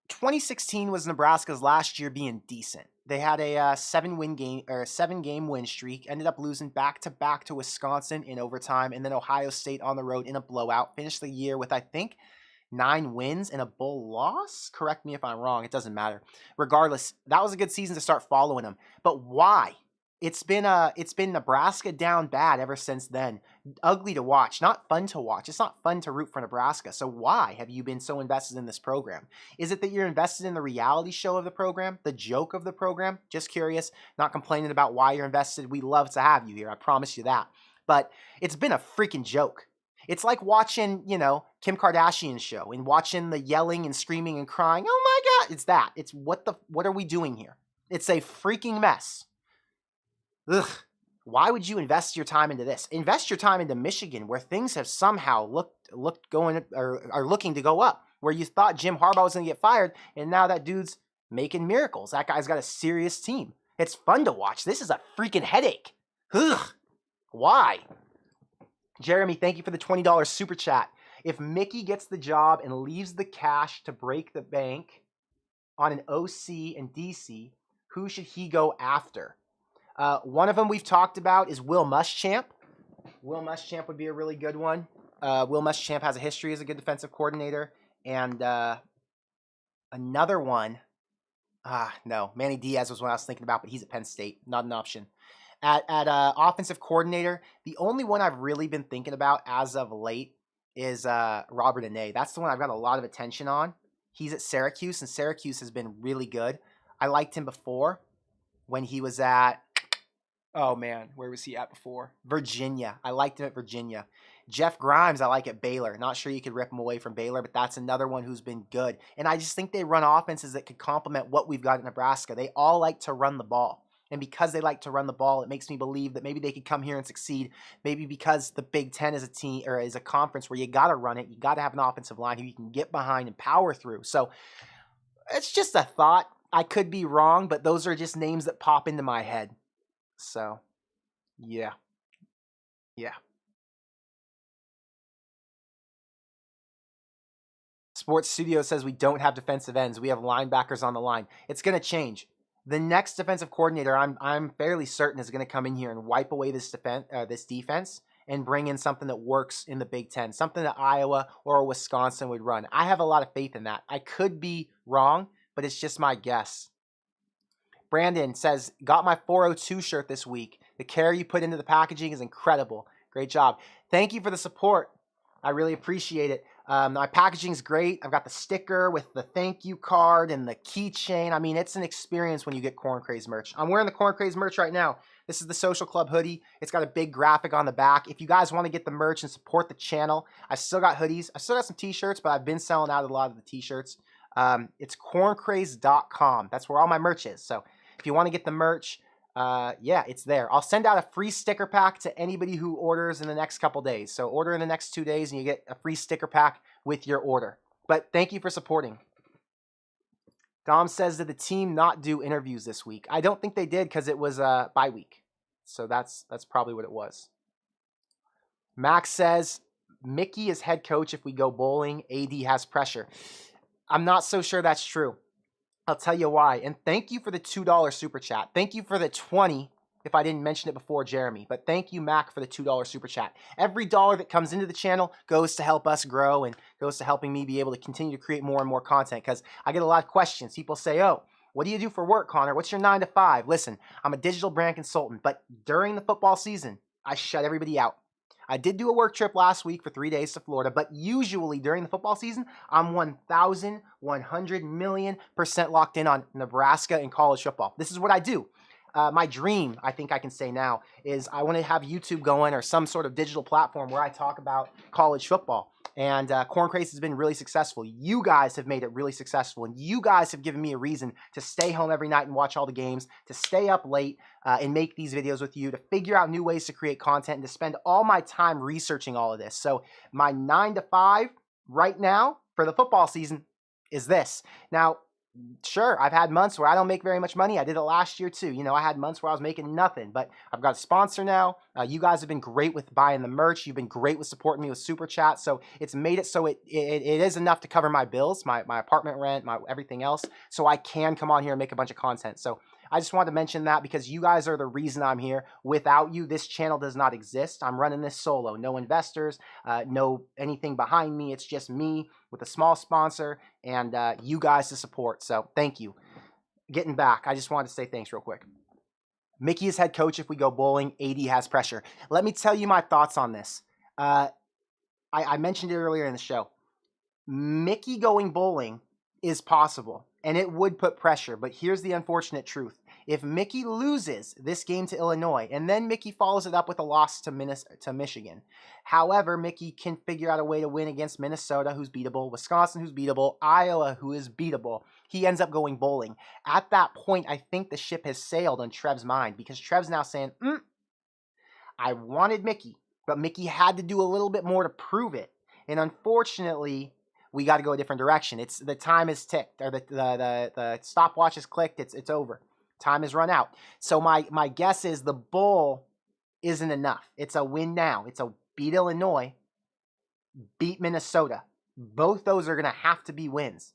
2016 was Nebraska's last year being decent. They had a 7-game win streak, ended up losing back-to-back to Wisconsin in overtime, and then Ohio State on the road in a blowout. Finished the year with, I think, 9 wins and a bowl loss. Correct me if I'm wrong. It doesn't matter. Regardless, that was a good season to start following them. But why? It's been Nebraska down bad ever since then. Ugly to watch, not fun to watch. It's not fun to root for Nebraska. So why have you been so invested in this program? Is it that you're invested in the reality show of the program, the joke of the program? Just curious, not complaining about why you're invested. We love to have you here. I promise you that. But it's been a freaking joke. It's like watching, Kim Kardashian's show and watching the yelling and screaming and crying. Oh my God, it's that. It's what are we doing here? It's a freaking mess. Ugh. Why would you invest your time into this? Invest your time into Michigan, where things have somehow looked going or are looking to go up. Where you thought Jim Harbaugh was going to get fired, and now that dude's making miracles. That guy's got a serious team. It's fun to watch. This is a freaking headache. Ugh. Why? Jeremy, thank you for the $20 super chat. If Mickey gets the job and leaves the cash to break the bank on an OC and DC, who should he go after? One of them we've talked about is Will Muschamp. Will Muschamp would be a really good one. Will Muschamp has a history as a good defensive coordinator. And another one, No. Manny Diaz was what I was thinking about, but he's at Penn State. Not an option. At offensive coordinator, the only one I've really been thinking about as of late is Robert Anae. That's the one I've got a lot of attention on. He's at Syracuse, and Syracuse has been really good. I liked him before when he was at, oh man, where was he at before? Virginia. I liked him at Virginia. Jeff Grimes, I like at Baylor. Not sure you could rip him away from Baylor, but that's another one who's been good. And I just think they run offenses that could complement what we've got in Nebraska. They all like to run the ball. And because they like to run the ball, it makes me believe that maybe they could come here and succeed. Maybe because the Big Ten is a team or is a conference where you got to run it. You got to have an offensive line who you can get behind and power through. So it's just a thought. I could be wrong, but those are just names that pop into my head. So, yeah. Yeah. Sports Studio says we don't have defensive ends. We have linebackers on the line. It's going to change. The next defensive coordinator, I'm fairly certain, is going to come in here and wipe away this defense and bring in something that works in the Big Ten, something that Iowa or Wisconsin would run. I have a lot of faith in that. I could be wrong, but it's just my guess. Brandon says, got my 402 shirt this week. The care you put into the packaging is incredible. Great job. Thank you for the support. I really appreciate it. My packaging is great. I've got the sticker with the thank you card and the keychain. I mean, it's an experience when you get Corn Crazed merch. I'm wearing the Corn Crazed merch right now. This is the Social Club hoodie. It's got a big graphic on the back. If you guys want to get the merch and support the channel, I still got hoodies. I still got some t-shirts, but I've been selling out a lot of the t-shirts. It's corncrazed.com. That's where all my merch is. So if you want to get the merch, yeah, it's there. I'll send out a free sticker pack to anybody who orders in the next couple days. So order in the next 2 days and you get a free sticker pack with your order. But thank you for supporting. Dom says, did the team not do interviews this week? I don't think they did because it was bye week. So that's probably what it was. Max says, Mickey is head coach if we go bowling. AD has pressure. I'm not so sure that's true. I'll tell you why. And thank you for the $2 super chat. Thank you for the 20 if I didn't mention it before, Jeremy. But thank you, Mac, for the $2 super chat. Every dollar that comes into the channel goes to help us grow and goes to helping me be able to continue to create more and more content because I get a lot of questions. People say, oh, what do you do for work, Connor? What's your 9 to 5? Listen, I'm a digital brand consultant, but during the football season, I shut everybody out. I did do a work trip last week for 3 days to Florida, but usually during the football season, I'm 1,100 million% locked in on Nebraska and college football. This is what I do. My dream, I think I can say now, is I want to have YouTube going or some sort of digital platform where I talk about college football. And Corn Crazed has been really successful. You guys have made it really successful. And you guys have given me a reason to stay home every night and watch all the games, to stay up late and make these videos with you, to figure out new ways to create content, and to spend all my time researching all of this. So my 9 to 5 right now for the football season is this. Now, sure, I've had months where I don't make very much money. I did it last year too. You know, I had months where I was making nothing, but I've got a sponsor now. You guys have been great with buying the merch. You've been great with supporting me with super chat. So it's made it so it is enough to cover my bills, my apartment rent, my everything else. So I can come on here and make a bunch of content. So I just wanted to mention that because you guys are the reason I'm here. Without you, this channel does not exist. I'm running this solo. No investors, no anything behind me. It's just me with a small sponsor and you guys to support. So thank you. Getting back, I just wanted to say thanks real quick. Mickey is head coach if we go bowling. AD has pressure. Let me tell you my thoughts on this. I mentioned it earlier in the show. Mickey going bowling is possible, and it would put pressure, but here's the unfortunate truth. If Mickey loses this game to Illinois, and then Mickey follows it up with a loss to Michigan, however, Mickey can figure out a way to win against Minnesota, who's beatable, Wisconsin, who's beatable, Iowa, who is beatable, he ends up going bowling. At that point, I think the ship has sailed on Trev's mind, because Trev's now saying, I wanted Mickey, but Mickey had to do a little bit more to prove it. And unfortunately, we got to go a different direction. It's the time is ticked, or the stopwatch is clicked. It's over. Time has run out. So my guess is the bowl isn't enough. It's a win now. It's a beat Illinois, beat Minnesota. Both those are going to have to be wins.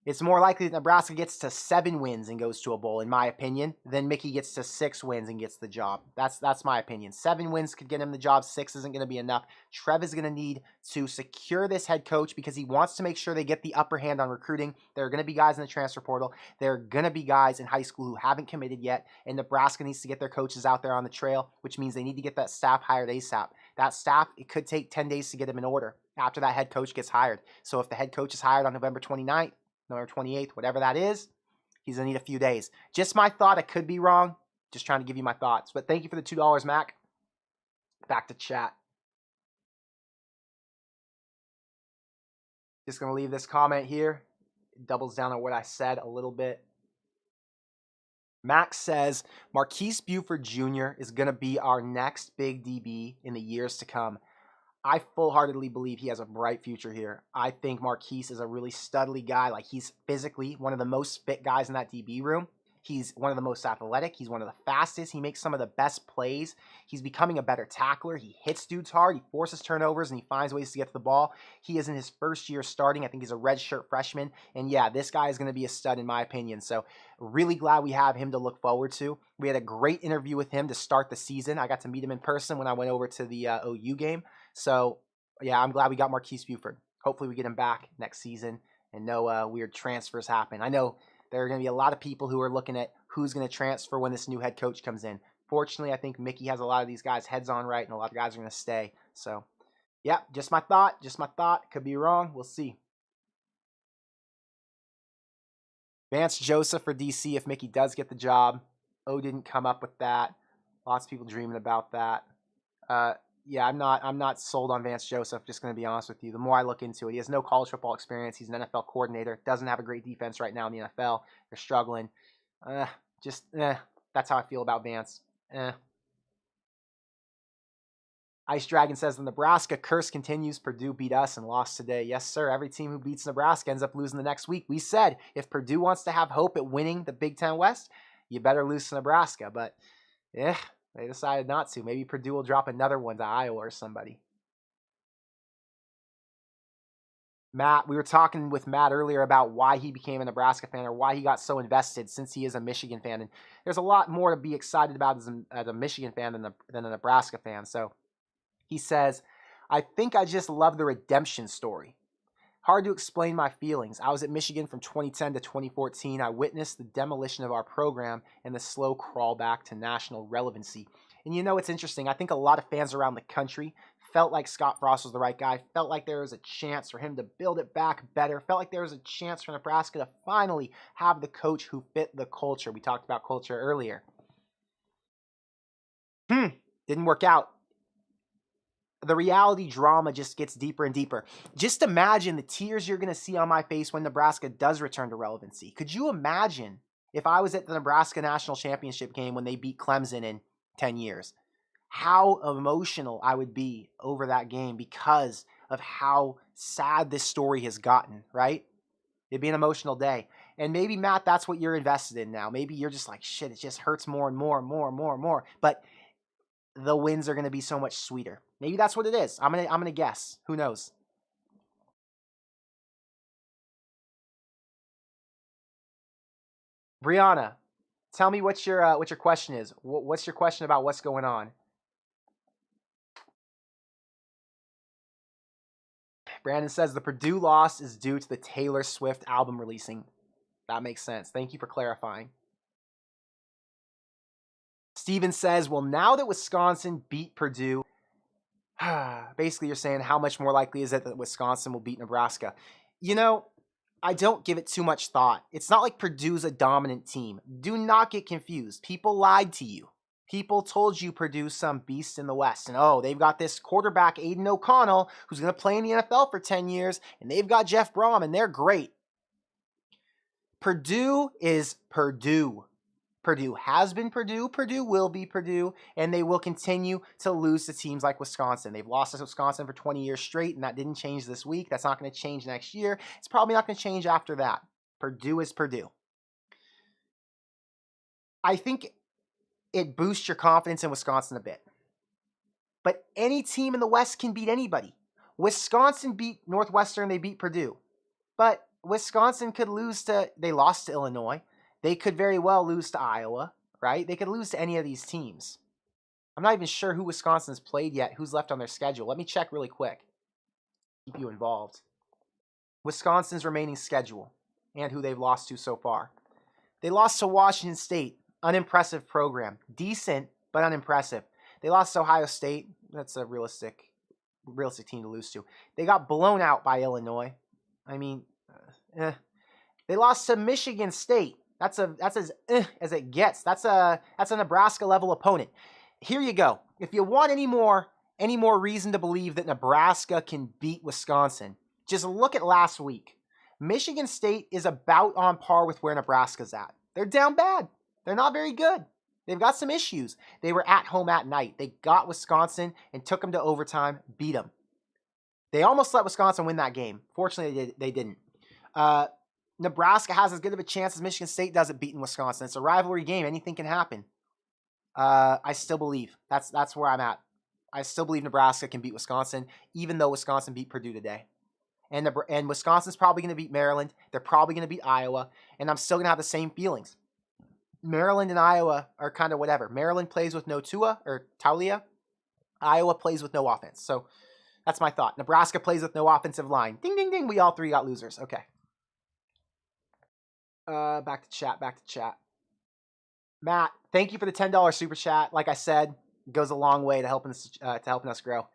It's more likely that Nebraska gets to 7 wins and goes to a bowl, in my opinion, than Mickey gets to 6 wins and gets the job. That's my opinion. 7 wins could get him the job. 6 isn't going to be enough. Trev is going to need to secure this head coach because he wants to make sure they get the upper hand on recruiting. There are going to be guys in the transfer portal. There are going to be guys in high school who haven't committed yet, and Nebraska needs to get their coaches out there on the trail, which means they need to get that staff hired ASAP. That staff, it could take 10 days to get them in order after that head coach gets hired. So if the head coach is hired on November 29th, November 28th, whatever that is, he's going to need a few days. Just my thought. I could be wrong. Just trying to give you my thoughts. But thank you for the $2, Mac. Back to chat. Just going to leave this comment here. It doubles down on what I said a little bit. Max says, Marquise Buford Jr. is going to be our next big DB in the years to come. I full-heartedly believe he has a bright future here. I think Marquise is a really studly guy. Like, he's physically one of the most fit guys in that DB room. He's one of the most athletic. He's one of the fastest. He makes some of the best plays. He's becoming a better tackler. He hits dudes hard. He forces turnovers, and he finds ways to get to the ball. He is in his first year starting. I think he's a redshirt freshman. And yeah, this guy is going to be a stud in my opinion. So really glad we have him to look forward to. We had a great interview with him to start the season. I got to meet him in person when I went over to the OU game. So yeah, I'm glad we got Marquise Buford. Hopefully we get him back next season and no weird transfers happen. I know there are going to be a lot of people who are looking at who's going to transfer when this new head coach comes in. Fortunately, I think Mickey has a lot of these guys' heads on right, and a lot of guys are going to stay. So, yeah, just my thought. Just my thought. Could be wrong. We'll see. Vance Joseph for DC if Mickey does get the job. O didn't come up with that. Lots of people dreaming about that. Yeah, I'm not sold on Vance Joseph, just going to be honest with you. The more I look into it, he has no college football experience. He's an NFL coordinator. Doesn't have a great defense right now in the NFL. They're struggling. That's how I feel about Vance. Ice Dragon says, the Nebraska curse continues. Purdue beat us and lost today. Yes, sir. Every team who beats Nebraska ends up losing the next week. We said if Purdue wants to have hope at winning the Big Ten West, you better lose to Nebraska. But, they decided not to. Maybe Purdue will drop another one to Iowa or somebody. Matt, we were talking with Matt earlier about why he became a Nebraska fan or why he got so invested since he is a Michigan fan. And there's a lot more to be excited about as a Michigan fan than a Nebraska fan. So he says, I think I just love the redemption story. Hard to explain my feelings. I was at Michigan from 2010 to 2014. I witnessed the demolition of our program and the slow crawl back to national relevancy. And you know, it's interesting. I think a lot of fans around the country felt like Scott Frost was the right guy, felt like there was a chance for him to build it back better, felt like there was a chance for Nebraska to finally have the coach who fit the culture. We talked about culture earlier. Didn't work out. The reality drama just gets deeper and deeper. Just imagine the tears you're going to see on my face when Nebraska does return to relevancy. Could you imagine if I was at the Nebraska National Championship game when they beat Clemson in 10 years? How emotional I would be over that game because of how sad this story has gotten, right? It'd be an emotional day. And maybe, Matt, that's what you're invested in now. Maybe you're just like, shit, it just hurts more and more and more and more and more. But the wins are going to be so much sweeter. Maybe that's what it is. I'm gonna guess. Who knows? Brianna, tell me what your question is. What's your question about what's going on? Brandon says the Purdue loss is due to the Taylor Swift album releasing. That makes sense. Thank you for clarifying. Steven says, well, now that Wisconsin beat Purdue, basically you're saying how much more likely is it that Wisconsin will beat Nebraska? You know, I don't give it too much thought. It's not like Purdue's a dominant team. Do not get confused. People lied to you. People told you Purdue's some beast in the West. And they've got this quarterback, Aiden O'Connell, who's going to play in the NFL for 10 years. And they've got Jeff Brom, and they're great. Purdue is Purdue. Purdue has been Purdue. Purdue will be Purdue. And they will continue to lose to teams like Wisconsin. They've lost to Wisconsin for 20 years straight, and that didn't change this week. That's not going to change next year. It's probably not going to change after that. Purdue is Purdue. I think it boosts your confidence in Wisconsin a bit. But any team in the West can beat anybody. Wisconsin beat Northwestern, they beat Purdue. But Wisconsin could lose to, they lost to Illinois. They could very well lose to Iowa, right? They could lose to any of these teams. I'm not even sure who Wisconsin's played yet, who's left on their schedule. Let me check really quick. Keep you involved. Wisconsin's remaining schedule and who they've lost to so far. They lost to Washington State. Unimpressive program. Decent, but unimpressive. They lost to Ohio State. That's a realistic team to lose to. They got blown out by Illinois. I mean, They lost to Michigan State. That's as it gets. That's a Nebraska level opponent. Here you go. If you want any more reason to believe that Nebraska can beat Wisconsin, just look at last week. Michigan State is about on par with where Nebraska's at. They're down bad. They're not very good. They've got some issues. They were at home at night. They got Wisconsin and took them to overtime, beat them. They almost let Wisconsin win that game. Fortunately, they didn't. Nebraska has as good of a chance as Michigan State does at beating Wisconsin. It's a rivalry game. Anything can happen. I still believe. That's where I'm at. I still believe Nebraska can beat Wisconsin, even though Wisconsin beat Purdue today. And Wisconsin's probably going to beat Maryland. They're probably going to beat Iowa. And I'm still going to have the same feelings. Maryland and Iowa are kind of whatever. Maryland plays with no Tua or Taulia. Iowa plays with no offense. So that's my thought. Nebraska plays with no offensive line. Ding, ding, ding. We all three got losers. Okay. Back to chat. Matt, thank you for the $10 super chat. Like I said, it goes a long way to helping us grow.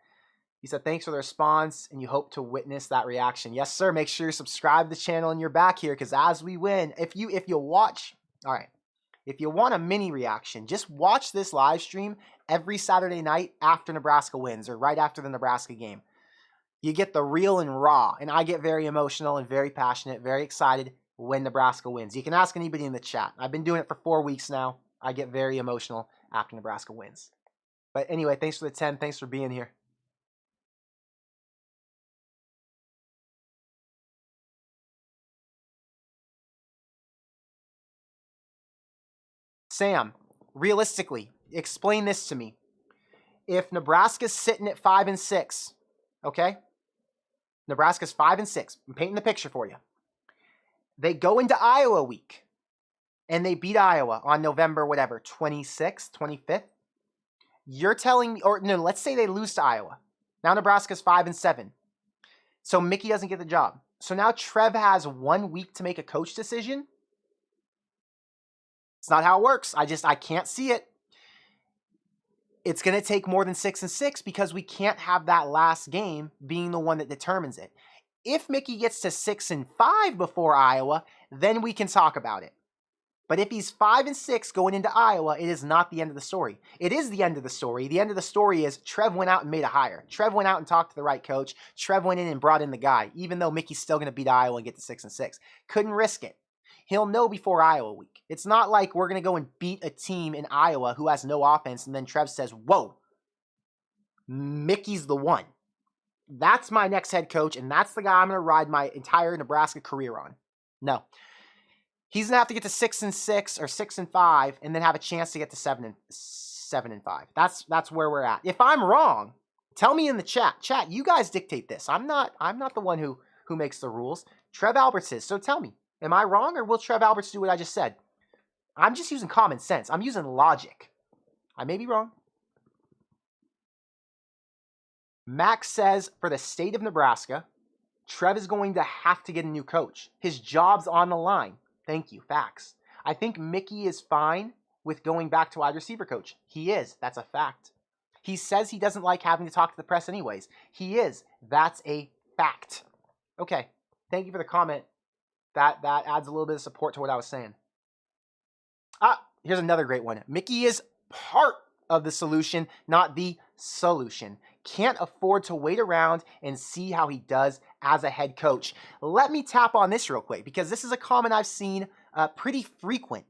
He said, thanks for the response, and you hope to witness that reaction. Yes, sir. Make sure you subscribe to the channel and you're back here, because as we win, if you watch, all right, if you want a mini reaction, just watch this live stream every Saturday night after Nebraska wins or right after the Nebraska game. You get the real and raw, and I get very emotional and very passionate, very excited when Nebraska wins. You can ask anybody in the chat. I've been doing it for 4 weeks now. I get very emotional after Nebraska wins. But anyway, thanks for the 10. Thanks for being here. Sam, realistically, explain this to me. If Nebraska's sitting at 5-6, okay? Nebraska's 5-6. I'm painting the picture for you. They go into Iowa week, and they beat Iowa on November, 26th, 25th. You're telling me, or no, let's say they lose to Iowa. Now Nebraska's 5-7. So Mickey doesn't get the job. So now Trev has 1 week to make a coach decision. It's not how it works. I can't see it. It's going to take more than 6-6 because we can't have that last game being the one that determines it. If Mickey gets to 6-5 before Iowa, then we can talk about it. But if he's 5-6 going into Iowa, it is not the end of the story. It is the end of the story. The end of the story is Trev went out and made a hire. Trev went out and talked to the right coach. Trev went in and brought in the guy, even though Mickey's still going to beat Iowa and get to 6-6. Couldn't risk it. He'll know before Iowa week. It's not like we're going to go and beat a team in Iowa who has no offense, and then Trev says, whoa, Mickey's the one. That's my next head coach, and that's the guy I'm going to ride my entire Nebraska career on. No. He's going to have to get to 6-6 or 6-5 and then have a chance to get to 7-5. That's where we're at. If I'm wrong, tell me in the chat. Chat, you guys dictate this. I'm not the one who makes the rules. Trev Alberts is. So tell me, am I wrong, or will Trev Alberts do what I just said? I'm just using common sense. I'm using logic. I may be wrong. Max says for the state of Nebraska, Trev is going to have to get a new coach. His job's on the line. Thank you. Facts. I think Mickey is fine with going back to wide receiver coach. He is. That's a fact. He says he doesn't like having to talk to the press anyways. He is. That's a fact. Okay. Thank you for the comment. That adds a little bit of support to what I was saying. Here's another great one. Mickey is part of the solution, not the solution. Can't afford to wait around and see how he does as a head coach. Let me tap on this real quick, because this is a comment I've seen pretty frequent.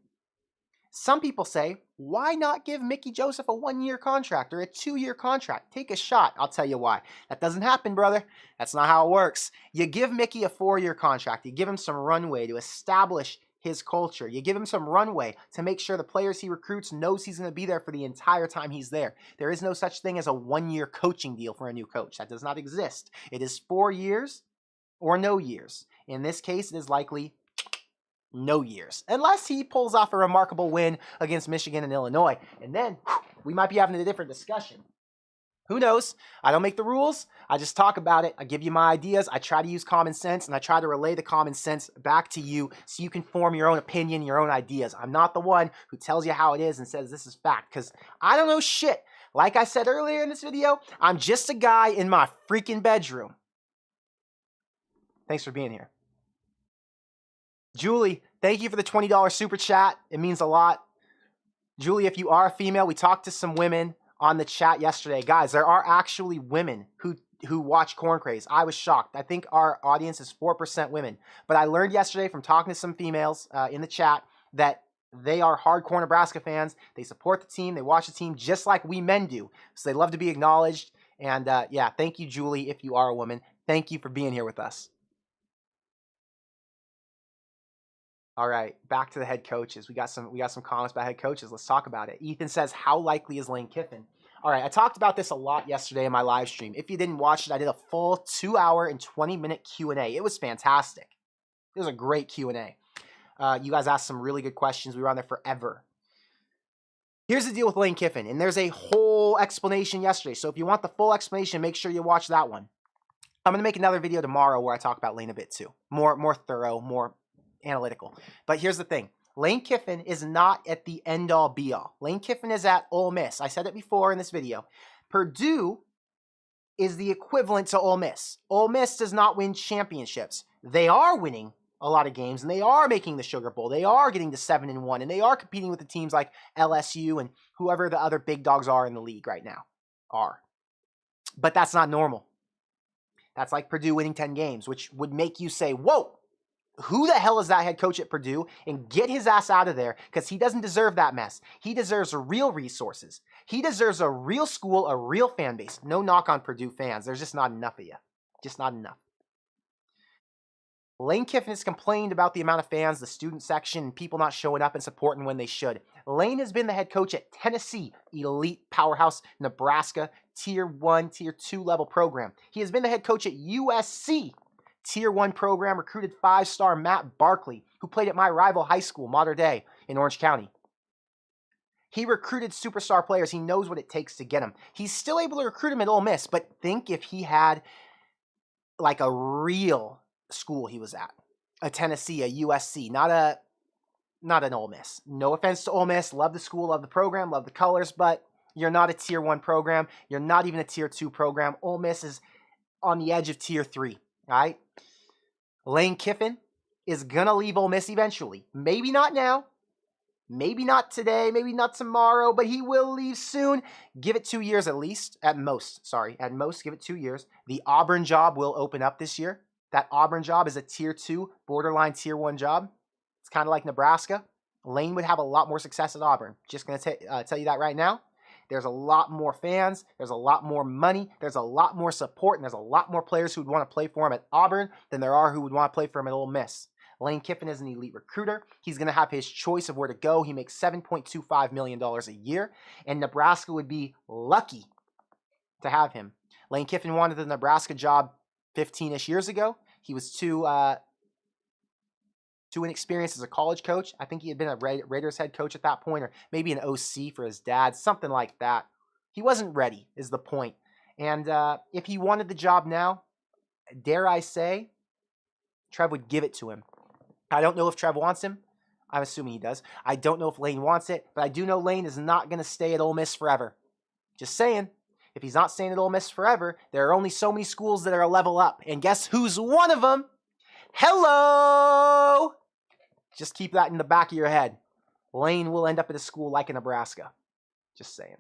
Some people say, why not give Mickey Joseph a 1-year contract or a 2-year contract? Take a shot. I'll tell you why. That doesn't happen, brother. That's not how it works. You give Mickey a 4-year contract. You give him some runway to establish his culture. You give him some runway to make sure the players he recruits knows he's going to be there for the entire time he's there. There is no such thing as a 1-year coaching deal for a new coach. That does not exist. It is 4 years or no years. In this case, it is likely no years, unless he pulls off a remarkable win against Michigan and Illinois. And then we might be having a different discussion. Who knows? I don't make the rules. I just talk about it. I give you my ideas. I try to use common sense, and I try to relay the common sense back to you so you can form your own opinion, your own ideas. I'm not the one who tells you how it is and says this is fact, because I don't know shit. Like I said earlier in this video, I'm just a guy in my freaking bedroom. Thanks for being here. Julie, thank you for the $20 super chat. It means a lot. Julie, if you are a female, we talked to some women on the chat yesterday. Guys, there are actually women who watch Corn Crazed. I was shocked. I think our audience is 4% women. But I learned yesterday from talking to some females in the chat that they are hardcore Nebraska fans. They support the team. They watch the team just like we men do. So they love to be acknowledged. And yeah, thank you, Julie, if you are a woman. Thank you for being here with us. All right, back to the head coaches. We got some comments about head coaches. Let's talk about it. Ethan says, how likely is Lane Kiffin? All right, I talked about this a lot yesterday in my live stream. If you didn't watch it, I did a full 2-hour and 20-minute Q&A. It was fantastic. It was a great Q&A. You guys asked some really good questions. We were on there forever. Here's the deal with Lane Kiffin, and there's a whole explanation yesterday. So if you want the full explanation, make sure you watch that one. I'm going to make another video tomorrow where I talk about Lane a bit too. More thorough, more analytical. But here's the thing. Lane Kiffin is not at the end-all be-all. Lane Kiffin is at Ole Miss. I said it before in this video. Purdue is the equivalent to Ole Miss. Ole Miss does not win championships. They are winning a lot of games, and they are making the Sugar Bowl. They are getting to 7-1, and they are competing with the teams like LSU and whoever the other big dogs are in the league right now are. But that's not normal. That's like Purdue winning 10 games, which would make you say, whoa, who the hell is that head coach at Purdue? And get his ass out of there, because he doesn't deserve that mess. He deserves real resources. He deserves a real school, a real fan base. No knock on Purdue fans. There's just not enough of you. Just not enough. Lane Kiffin has complained about the amount of fans, the student section, and people not showing up and supporting when they should. Lane has been the head coach at Tennessee, elite powerhouse, Nebraska, Tier 1, Tier 2 level program. He has been the head coach at USC, Tier 1 program, recruited 5-star Matt Barkley, who played at my rival high school, Mater Dei, in Orange County. He recruited superstar players. He knows what it takes to get them. He's still able to recruit them at Ole Miss, but think if he had like a real school he was at, a Tennessee, a USC, not an Ole Miss. No offense to Ole Miss. Love the school, love the program, love the colors, but you're not a Tier 1 program. You're not even a Tier 2 program. Ole Miss is on the edge of Tier 3, all right? Lane Kiffin is going to leave Ole Miss eventually. Maybe not now. Maybe not today. Maybe not tomorrow, but he will leave soon. Give it 2 years at least. At most, give it 2 years. The Auburn job will open up this year. That Auburn job is a Tier 2, borderline Tier 1 job. It's kind of like Nebraska. Lane would have a lot more success at Auburn. Just going to tell you that right now. There's a lot more fans. There's a lot more money. There's a lot more support. And there's a lot more players who would want to play for him at Auburn than there are who would want to play for him at Ole Miss. Lane Kiffin is an elite recruiter. He's going to have his choice of where to go. He makes $7.25 million a year. And Nebraska would be lucky to have him. Lane Kiffin wanted the Nebraska job 15-ish years ago. He was too inexperienced as a college coach. I think he had been a Raiders head coach at that point, or maybe an OC for his dad, something like that. He wasn't ready, is the point. And if he wanted the job now, dare I say, Trev would give it to him. I don't know if Trev wants him. I'm assuming he does. I don't know if Lane wants it, but I do know Lane is not going to stay at Ole Miss forever. Just saying. If he's not staying at Ole Miss forever, there are only so many schools that are a level up. And guess who's one of them? Hello! Just keep that in the back of your head. Lane will end up at a school like in Nebraska. Just saying.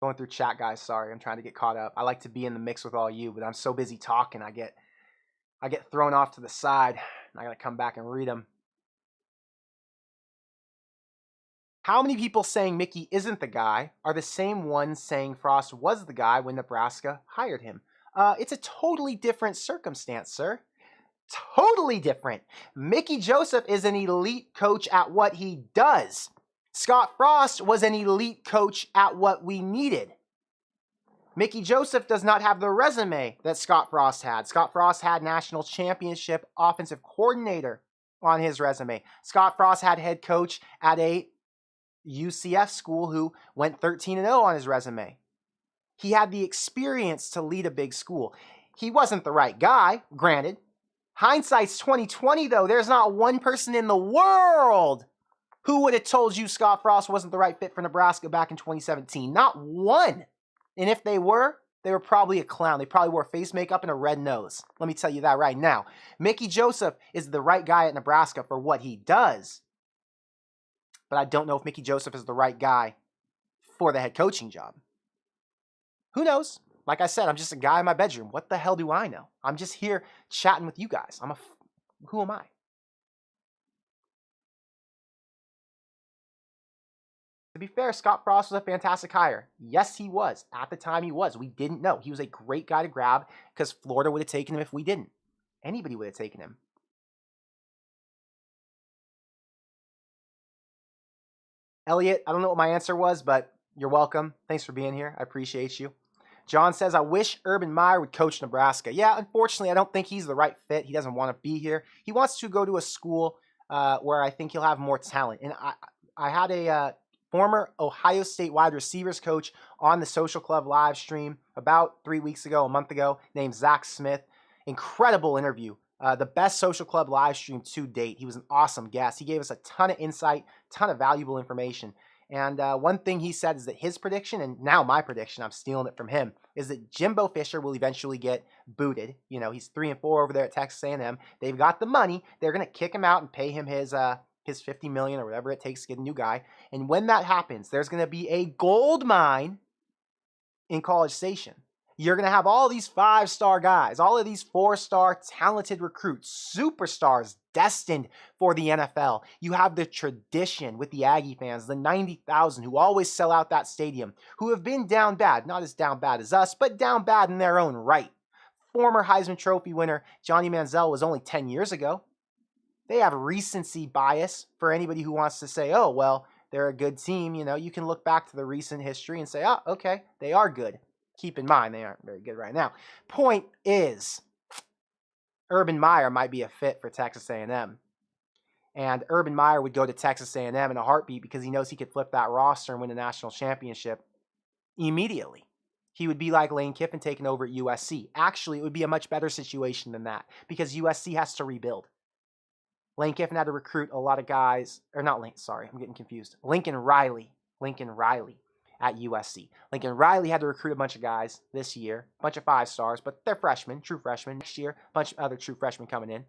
Going through chat, guys. Sorry, I'm trying to get caught up. I like to be in the mix with all you, but I'm so busy talking, I get thrown off to the side. I gotta come back and read them. How many people saying Mickey isn't the guy are the same ones saying Frost was the guy when Nebraska hired him? It's a totally different circumstance, sir. Totally different. Mickey Joseph is an elite coach at what he does. Scott Frost was an elite coach at what we needed. Mickey Joseph does not have the resume that Scott Frost had. Scott Frost had national championship offensive coordinator on his resume. Scott Frost had head coach at a UCF school who went 13-0 on his resume. He had the experience to lead a big school. He wasn't the right guy, granted. Hindsight's 2020, though. There's not one person in the world who would have told you Scott Frost wasn't the right fit for Nebraska back in 2017. Not one. And if they were probably a clown. They probably wore face makeup and a red nose. Let me tell you that right now. Mickey Joseph is the right guy at Nebraska for what he does. But I don't know if Mickey Joseph is the right guy for the head coaching job. Who knows? Like I said, I'm just a guy in my bedroom. What the hell do I know? I'm just here chatting with you guys. Who am I? To be fair, Scott Frost was a fantastic hire. Yes, he was. At the time, he was. We didn't know. He was a great guy to grab because Florida would have taken him if we didn't. Anybody would have taken him. Elliot, I don't know what my answer was, but you're welcome. Thanks for being here. I appreciate you. John says, I wish Urban Meyer would coach Nebraska. Yeah, unfortunately, I don't think he's the right fit. He doesn't want to be here. He wants to go to a school where I think he'll have more talent. And I had a former Ohio State wide receivers coach on the Social Club live stream about a month ago, named Zach Smith. Incredible interview. The best Social Club live stream to date. He was an awesome guest. He gave us a ton of insight, ton of valuable information. And one thing he said is that his prediction, and now my prediction, I'm stealing it from him, is that Jimbo Fisher will eventually get booted. You know, he's 3-4 over there at Texas A&M. They've got the money. They're going to kick him out and pay him his $50 million or whatever it takes to get a new guy. And when that happens, there's going to be a gold mine in College Station. You're going to have all these 5-star guys, all of these 4-star talented recruits, superstars destined for the NFL. You have the tradition with the Aggie fans, the 90,000 who always sell out that stadium, who have been down bad, not as down bad as us, but down bad in their own right. Former Heisman Trophy winner Johnny Manziel was only 10 years ago. They have recency bias for anybody who wants to say, oh, well, they're a good team. You know, you can look back to the recent history and say, oh, okay, they are good. Keep in mind, they aren't very good right now. Point is, Urban Meyer might be a fit for Texas A&M. And Urban Meyer would go to Texas A&M in a heartbeat because he knows he could flip that roster and win a national championship immediately. He would be like Lane Kiffin taking over at USC. Actually, it would be a much better situation than that because USC has to rebuild. Lane Kiffin had to recruit a lot of guys, or not Lane, sorry, I'm getting confused. Lincoln Riley at USC. Lincoln Riley had to recruit a bunch of guys this year, a bunch of 5-stars, but they're freshmen, true freshmen. Next year, a bunch of other true freshmen coming in.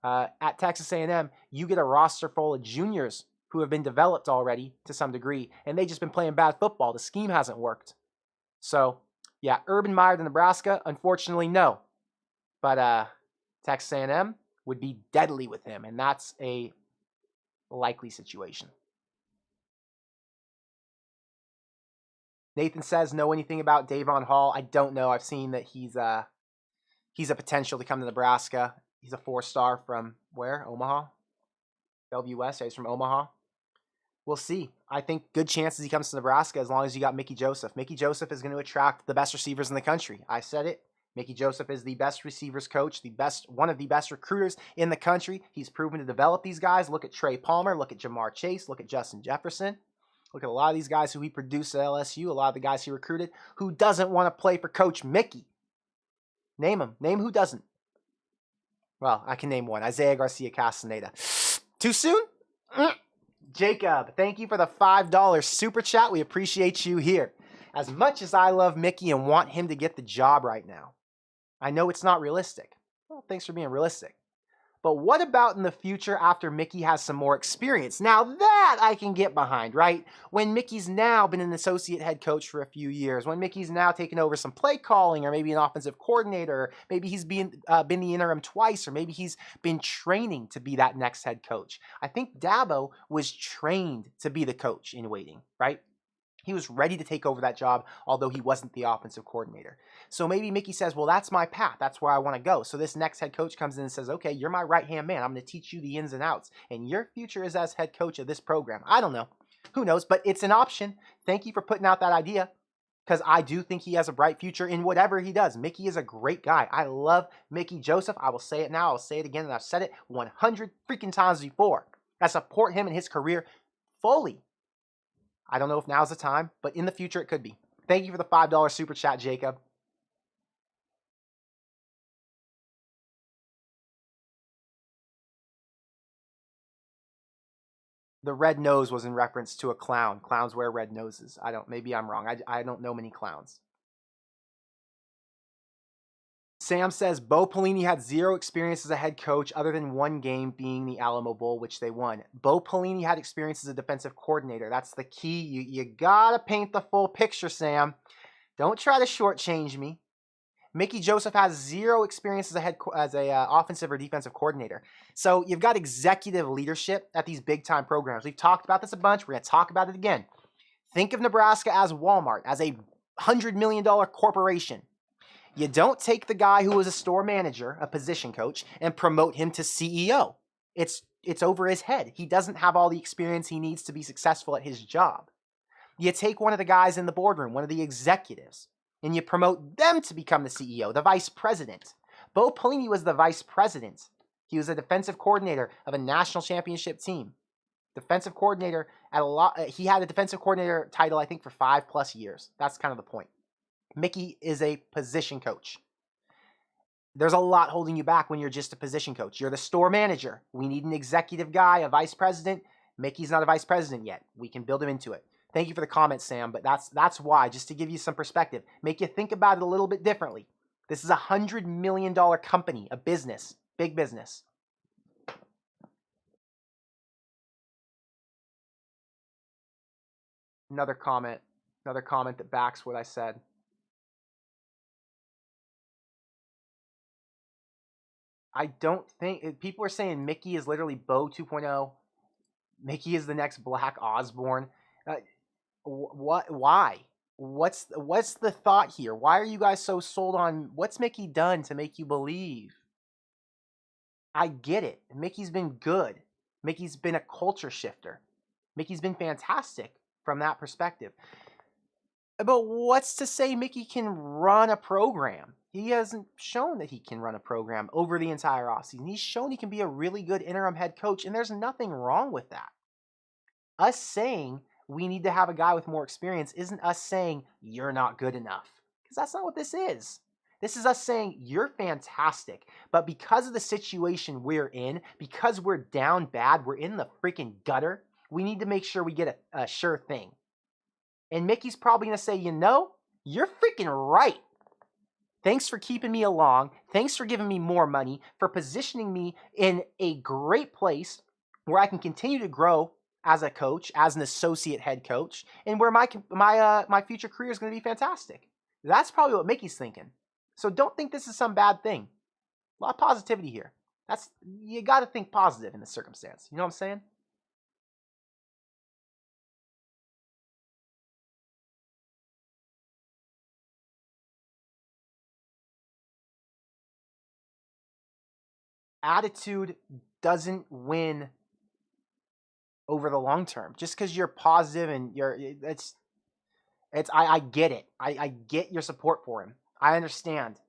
At Texas A&M, you get a roster full of juniors who have been developed already to some degree, and they've just been playing bad football. The scheme hasn't worked. So, yeah, Urban Meyer to Nebraska, unfortunately, no. But Texas A&M would be deadly with him, and that's a likely situation. Nathan says, know anything about Davon Hall? I don't know. I've seen that he's a potential to come to Nebraska. He's a 4-star from where? Omaha? Bellevue West. Yeah, he's from Omaha. We'll see. I think good chances he comes to Nebraska as long as you got Mickey Joseph. Mickey Joseph is going to attract the best receivers in the country. I said it. Mickey Joseph is the best receivers coach, one of the best recruiters in the country. He's proven to develop these guys. Look at Trey Palmer. Look at Jamar Chase. Look at Justin Jefferson. Look at a lot of these guys who he produced at LSU, a lot of the guys he recruited. Who doesn't want to play for Coach Mickey? Name him. Name who doesn't. Well, I can name one. Isaiah Garcia Castaneda. Too soon? Jacob, thank you for the $5 super chat. We appreciate you here. As much as I love Mickey and want him to get the job right now, I know it's not realistic. Well, thanks for being realistic. But what about in the future after Mickey has some more experience? Now that I can get behind, right? When Mickey's now been an associate head coach for a few years, when Mickey's now taken over some play calling, or maybe an offensive coordinator, or maybe he's been the interim twice, or maybe he's been training to be that next head coach. I think Dabo was trained to be the coach in waiting, right? He was ready to take over that job, although he wasn't the offensive coordinator. So maybe Mickey says, well, that's my path. That's where I want to go. So this next head coach comes in and says, okay, you're my right-hand man. I'm going to teach you the ins and outs. And your future is as head coach of this program. I don't know. Who knows? But it's an option. Thank you for putting out that idea, because I do think he has a bright future in whatever he does. Mickey is a great guy. I love Mickey Joseph. I will say it now. I'll say it again. And I've said it 100 freaking times before. I support him in his career fully. I don't know if now's the time, but in the future it could be. Thank you for the $5 super chat, Jacob. The red nose was in reference to a clown. Clowns wear red noses. Maybe I'm wrong. I don't know many clowns. Sam says Bo Pelini had zero experience as a head coach other than one game being the Alamo Bowl, which they won. Bo Pelini had experience as a defensive coordinator. That's the key. You gotta paint the full picture, Sam. Don't try to shortchange me. Mickey Joseph has zero experience as a offensive or defensive coordinator. So you've got executive leadership at these big-time programs. We've talked about this a bunch. We're going to talk about it again. Think of Nebraska as Walmart, as a $100 million corporation. You don't take the guy who was a store manager, a position coach, and promote him to CEO. It's over his head. He doesn't have all the experience he needs to be successful at his job. You take one of the guys in the boardroom, one of the executives, and you promote them to become the CEO, the vice president. Bo Pelini was the vice president. He was a defensive coordinator of a national championship team. Defensive coordinator he had a defensive coordinator title, I think, for 5+ years. That's kind of the point. Mickey is a position coach. There's a lot holding you back when you're just a position coach. You're the store manager. We need an executive guy, a vice president. Mickey's not a vice president yet. We can build him into it. Thank you for the comment, Sam, but that's why, just to give you some perspective, make you think about it a little bit differently. This is a $100 million company, a business, big business. Another comment that backs what I said. I don't think people are saying Mickey is literally Bo 2.0. Mickey is the next Black Osborne. What? Why? What's the thought here? Why are you guys so sold on what's Mickey done to make you believe? I get it. Mickey's been good. Mickey's been a culture shifter. Mickey's been fantastic from that perspective. But what's to say Mickey can run a program? He hasn't shown that he can run a program over the entire offseason. He's shown he can be a really good interim head coach, and there's nothing wrong with that. Us saying we need to have a guy with more experience isn't us saying you're not good enough, because that's not what this is. This is us saying you're fantastic, but because of the situation we're in, because we're down bad, we're in the freaking gutter, we need to make sure we get a sure thing. And Mickey's probably going to say, you're freaking right. Thanks for keeping me along. Thanks for giving me more money, for positioning me in a great place where I can continue to grow as a coach, as an associate head coach, and where my future career is going to be fantastic. That's probably what Mickey's thinking. So don't think this is some bad thing. A lot of positivity here. You got to think positive in this circumstance. You know what I'm saying? Attitude doesn't win over the long term. Just because you're positive and I get it. I get your support for him. I understand,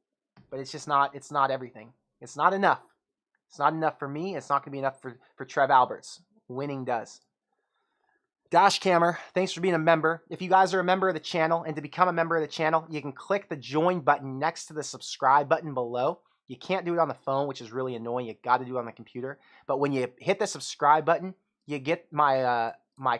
but it's not everything. It's not enough. It's not enough for me. It's not going to be enough for Trev Alberts. Winning does. Dashcammer, thanks for being a member. If you guys are a member of the channel, and to become a member of the channel, you can click the join button next to the subscribe button below. You can't do it on the phone, which is really annoying. You got to do it on the computer. But when you hit the subscribe button, you get my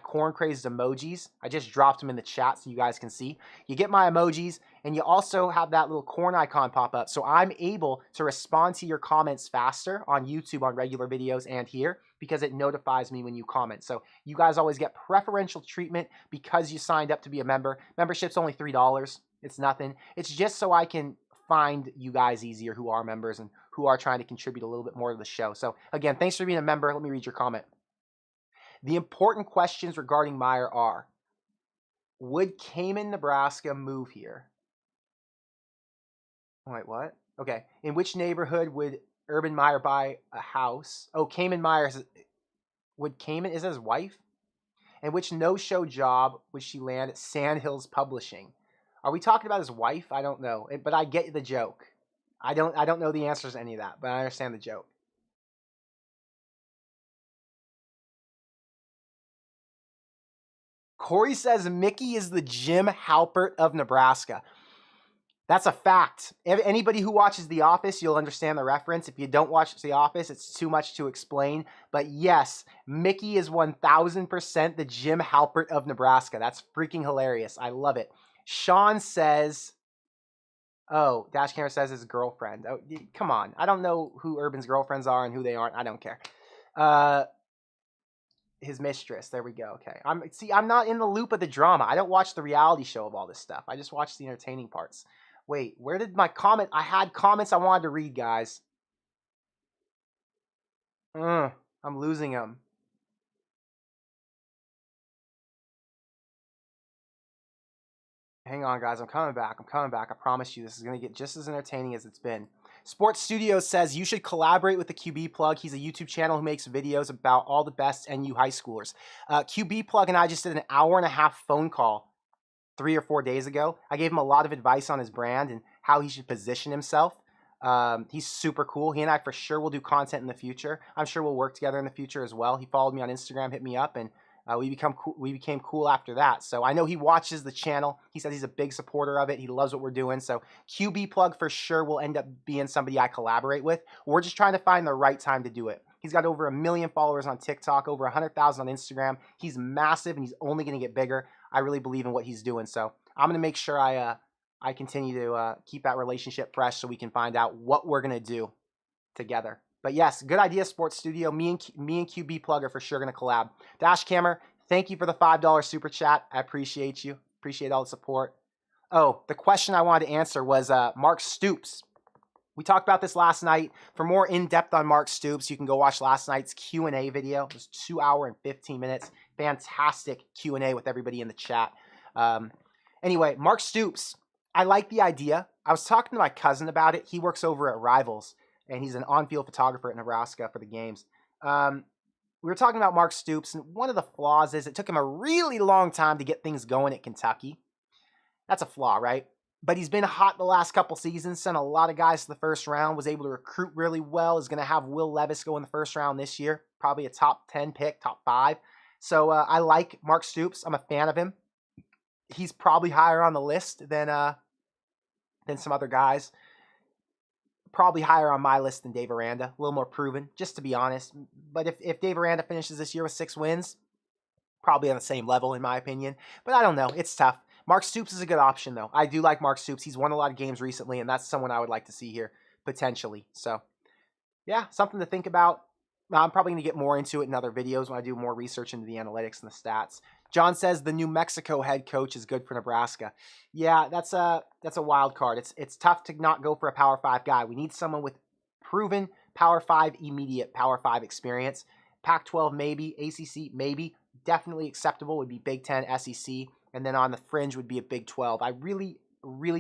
corn crazed emojis. I just dropped them in the chat so you guys can see. You get my emojis, and you also have that little corn icon pop up. So I'm able to respond to your comments faster on YouTube on regular videos and here, because it notifies me when you comment. So you guys always get preferential treatment because you signed up to be a member. Membership's only $3. It's nothing. It's just so I can find you guys easier who are members and who are trying to contribute a little bit more to the show. So again, thanks for being a member. Let me read your comment. The important questions regarding Meyer are, Would Cayman, Nebraska move here? Wait, what? Okay. In which neighborhood would Urban Meyer buy a house? Oh, Cayman Myers. Would Cayman, is that his wife? And which no-show job would she land at Sandhills Publishing? Are we talking about his wife? I don't know, but I get the joke. I don't know the answers to any of that, but I understand the joke. Corey says Mickey is the Jim Halpert of Nebraska. That's a fact. Anybody who watches The Office, you'll understand the reference. If you don't watch The Office, it's too much to explain. But yes, Mickey is 1000% the Jim Halpert of Nebraska. That's freaking hilarious. I love it. Sean says, oh, Dash Camera says his girlfriend. Oh, come on. I don't know who Urban's girlfriends are and who they aren't. I don't care. His mistress. There we go. Okay. I'm not in the loop of the drama. I don't watch the reality show of all this stuff. I just watch the entertaining parts. Wait, where did my comment? I had comments I wanted to read, guys. I'm losing them. Hang on, guys. I'm coming back. I promise you this is going to get just as entertaining as it's been. Sports Studio says you should collaborate with the QB Plug. He's a YouTube channel who makes videos about all the best NU high schoolers. QB Plug and I just did an hour-and-a-half phone call 3 or 4 days ago. I gave him a lot of advice on his brand and how he should position himself. He's super cool. He and I for sure will do content in the future. I'm sure we'll work together in the future as well. He followed me on Instagram, hit me up, and we became cool after that. So I know he watches the channel. He says he's a big supporter of it. He loves what we're doing. So QB Plug for sure will end up being somebody I collaborate with. We're just trying to find the right time to do it. He's got over 1 million followers on TikTok, over 100,000 on Instagram. He's massive, and he's only going to get bigger. I really believe in what he's doing. So I'm going to make sure I continue to keep that relationship fresh so we can find out what we're going to do together. But yes, good idea, Sports Studio. Me and QB Plug are for sure going to collab. Dash Camera, thank you for the $5 super chat. I appreciate you. Appreciate all the support. Oh, the question I wanted to answer was Mark Stoops. We talked about this last night. For more in-depth on Mark Stoops, you can go watch last night's Q&A video. It was 2 hours and 15 minutes. Fantastic Q&A with everybody in the chat. Anyway, Mark Stoops, I like the idea. I was talking to my cousin about it. He works over at Rivals, and he's an on-field photographer at Nebraska for the games. We were talking about Mark Stoops, and one of the flaws is it took him a really long time to get things going at Kentucky. That's a flaw, right? But he's been hot the last couple seasons, sent a lot of guys to the first round, was able to recruit really well, is going to have Will Levis go in the first round this year, probably a top 10 pick, top 5. So I like Mark Stoops. I'm a fan of him. He's probably higher on the list than some other guys. Probably higher on my list than Dave Aranda. A little more proven, just to be honest. But if Dave Aranda finishes this year with 6 wins, probably on the same level in my opinion. But I don't know. It's tough. Mark Stoops is a good option, though. I do like Mark Stoops. He's won a lot of games recently, and that's someone I would like to see here, potentially. So, yeah, something to think about. I'm probably going to get more into it in other videos when I do more research into the analytics and the stats. John says the New Mexico head coach is good for Nebraska. Yeah, that's a wild card. It's tough to not go for a Power 5 guy. We need someone with proven Power 5, immediate Power 5 experience. Pac-12 maybe, ACC maybe. Definitely acceptable would be Big 10, SEC. And then on the fringe would be a Big 12. I really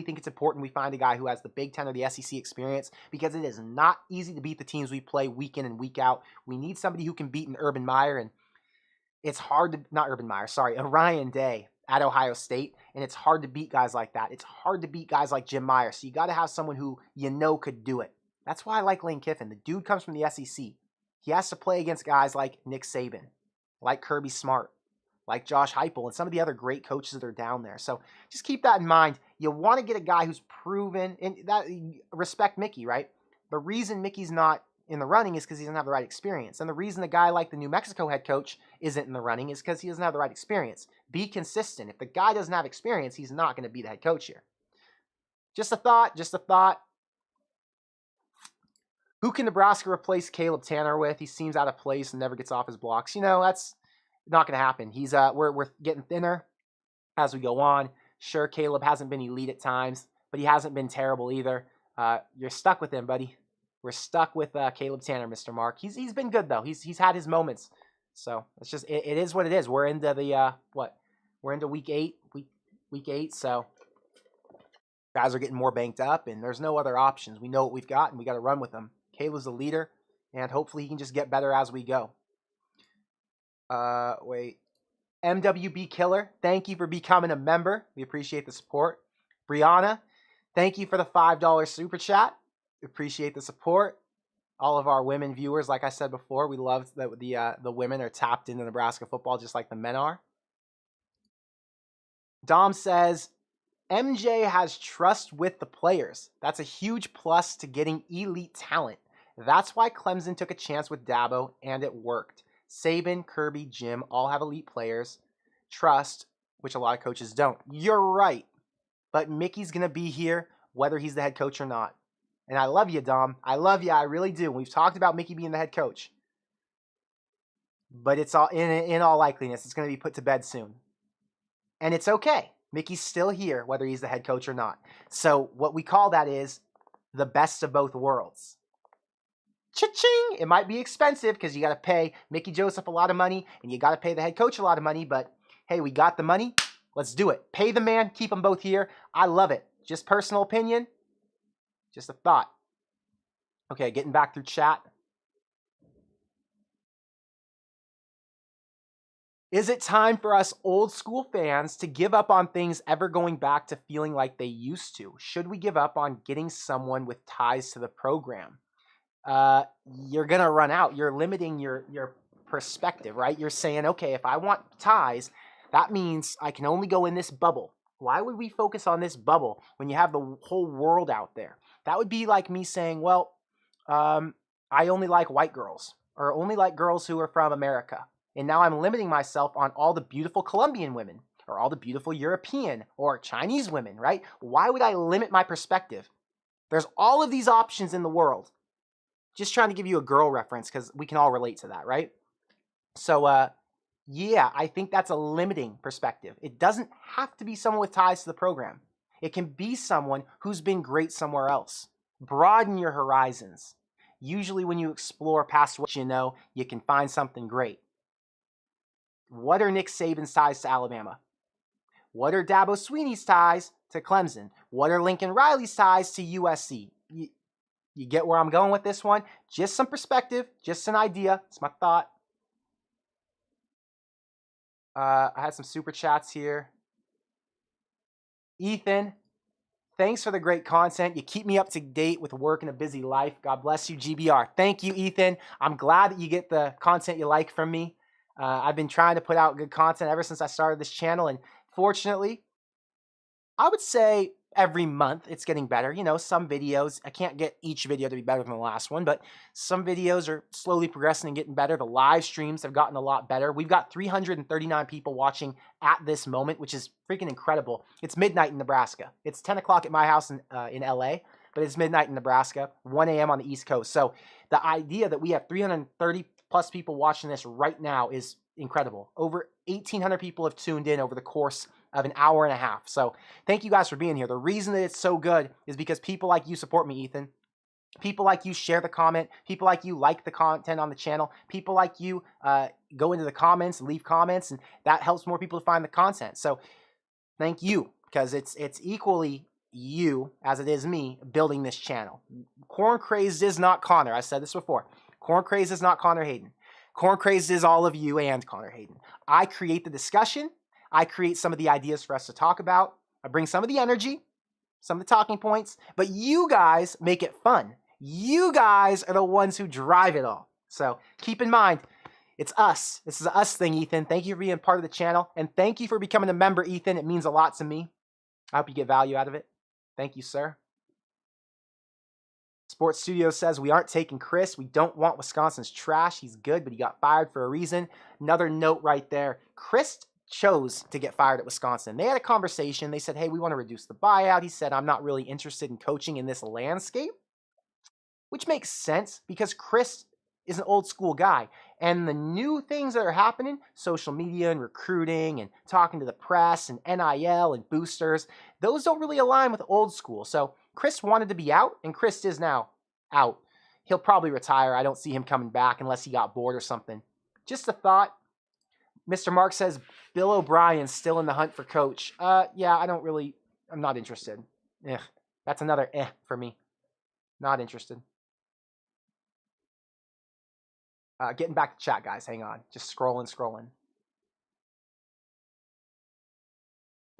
think it's important we find a guy who has the Big 10 or the SEC experience because it is not easy to beat the teams we play week in and week out. We need somebody who can beat an Urban Meyer, and it's hard to, not Urban Meyer, sorry, a Ryan Day at Ohio State, and it's hard to beat guys like that. It's hard to beat guys like Jim Meyer, so you got to have someone who you know could do it. That's why I like Lane Kiffin. The dude comes from the SEC. He has to play against guys like Nick Saban, like Kirby Smart, like Josh Heupel, and some of the other great coaches that are down there. So just keep that in mind. You want to get a guy who's proven, and that respect Mickey, right? The reason Mickey's not in the running is because he doesn't have the right experience. And the reason a guy like the New Mexico head coach isn't in the running is because he doesn't have the right experience. Be consistent. If the guy doesn't have experience, he's not going to be the head coach here. Just a thought. Who can Nebraska replace Caleb Tanner with? He seems out of place and never gets off his blocks. You know, that's not going to happen. He's we're getting thinner as we go on. Sure, Caleb hasn't been elite at times, but he hasn't been terrible either. You're stuck with him, buddy. We're stuck with Caleb Tanner, Mr. Mark. He's been good though. He's had his moments. So it's just it is what it is. We're into the We're into week 8, week 8, so guys are getting more banked up, and there's no other options. We know what we've got, and we got to run with them. Kayla's the leader, and hopefully he can just get better as we go. Wait. MWB Killer, thank you for becoming a member. We appreciate the support. Brianna, thank you for the $5 super chat. Appreciate the support. All of our women viewers, like I said before, we love that the women are tapped into Nebraska football just like the men are. Dom says, MJ has trust with the players. That's a huge plus to getting elite talent. That's why Clemson took a chance with Dabo, and it worked. Saban, Kirby, Jim all have elite players. Trust, which a lot of coaches don't. You're right. But Mickey's going to be here whether he's the head coach or not. And I love you, Dom. I love you. I really do. We've talked about Mickey being the head coach. But it's all in all likeliness, it's going to be put to bed soon. And it's okay. Mickey's still here whether he's the head coach or not. So what we call that is the best of both worlds. Cha-ching! It might be expensive because you got to pay Mickey Joseph a lot of money and you got to pay the head coach a lot of money, but hey, we got the money. Let's do it. Pay the man, keep them both here. I love it. Just personal opinion. Just a thought. Okay, getting back through chat. Is it time for us old school fans to give up on things ever going back to feeling like they used to? Should we give up on getting someone with ties to the program? You're going to run out. You're limiting your perspective, right? You're saying, okay, if I want ties, that means I can only go in this bubble. Why would we focus on this bubble when you have the whole world out there? That would be like me saying, well, I only like white girls or only like girls who are from America. And now I'm limiting myself on all the beautiful Colombian women or all the beautiful European or Chinese women, right? Why would I limit my perspective? There's all of these options in the world. Just trying to give you a girl reference because we can all relate to that, right? So, yeah, I think that's a limiting perspective. It doesn't have to be someone with ties to the program. It can be someone who's been great somewhere else. Broaden your horizons. Usually when you explore past what you know, you can find something great. What are Nick Saban's ties to Alabama? What are Dabo Swinney's ties to Clemson? What are Lincoln Riley's ties to USC? You get where I'm going with this one? Just some perspective, just an idea. It's my thought. I had some super chats here. Ethan, thanks for the great content. You keep me up to date with work and a busy life. God bless you, GBR. Thank you, Ethan. I'm glad that you get the content you like from me. I've been trying to put out good content ever since I started this channel, and fortunately, I would say every month it's getting better. You know, some videos, I can't get each video to be better than the last one, but some videos are slowly progressing and getting better. The live streams have gotten a lot better. We've got 339 people watching at this moment, which is freaking incredible. It's midnight in Nebraska. It's 10 o'clock at my house in LA, but it's midnight in Nebraska, 1 a.m. on the East Coast. So the idea that we have 330 plus people watching this right now is incredible. Over 1,800 people have tuned in over the course of an hour and a half. So thank you guys for being here. The reason that it's so good is because people like you support me, Ethan. People like you share the comment. People like you like the content on the channel. People like you go into the comments and leave comments, and that helps more people to find the content. So thank you, because it's equally you as it is me building this channel. Corn Crazed is not Connor. I said this before. Corn Crazed is not Connor Hayden. Corn Crazed is all of you and Connor Hayden. I create the discussion. I create some of the ideas for us to talk about. I bring some of the energy, some of the talking points, but you guys make it fun. You guys are the ones who drive it all. So keep in mind, it's us. This is an us thing, Ethan. Thank you for being part of the channel, and thank you for becoming a member, Ethan. It means a lot to me. I hope you get value out of it. Thank you, sir. Sports Studio says, we aren't taking Chris. We don't want Wisconsin's trash. He's good, but he got fired for a reason. Another note right there. Chris chose to get fired at Wisconsin. They had a conversation. They said, hey, we want to reduce the buyout. He said, I'm not really interested in coaching in this landscape, which makes sense because Chris is an old school guy. And the new things that are happening, social media and recruiting and talking to the press and NIL and boosters, those don't really align with old school. So Chris wanted to be out, and Chris is now out. He'll probably retire. I don't see him coming back unless he got bored or something. Just a thought. Mr. Mark says Bill O'Brien's still in the hunt for coach. Yeah, I'm not interested. That's another for me. Not interested. Getting back to chat, guys. Hang on. Just scrolling.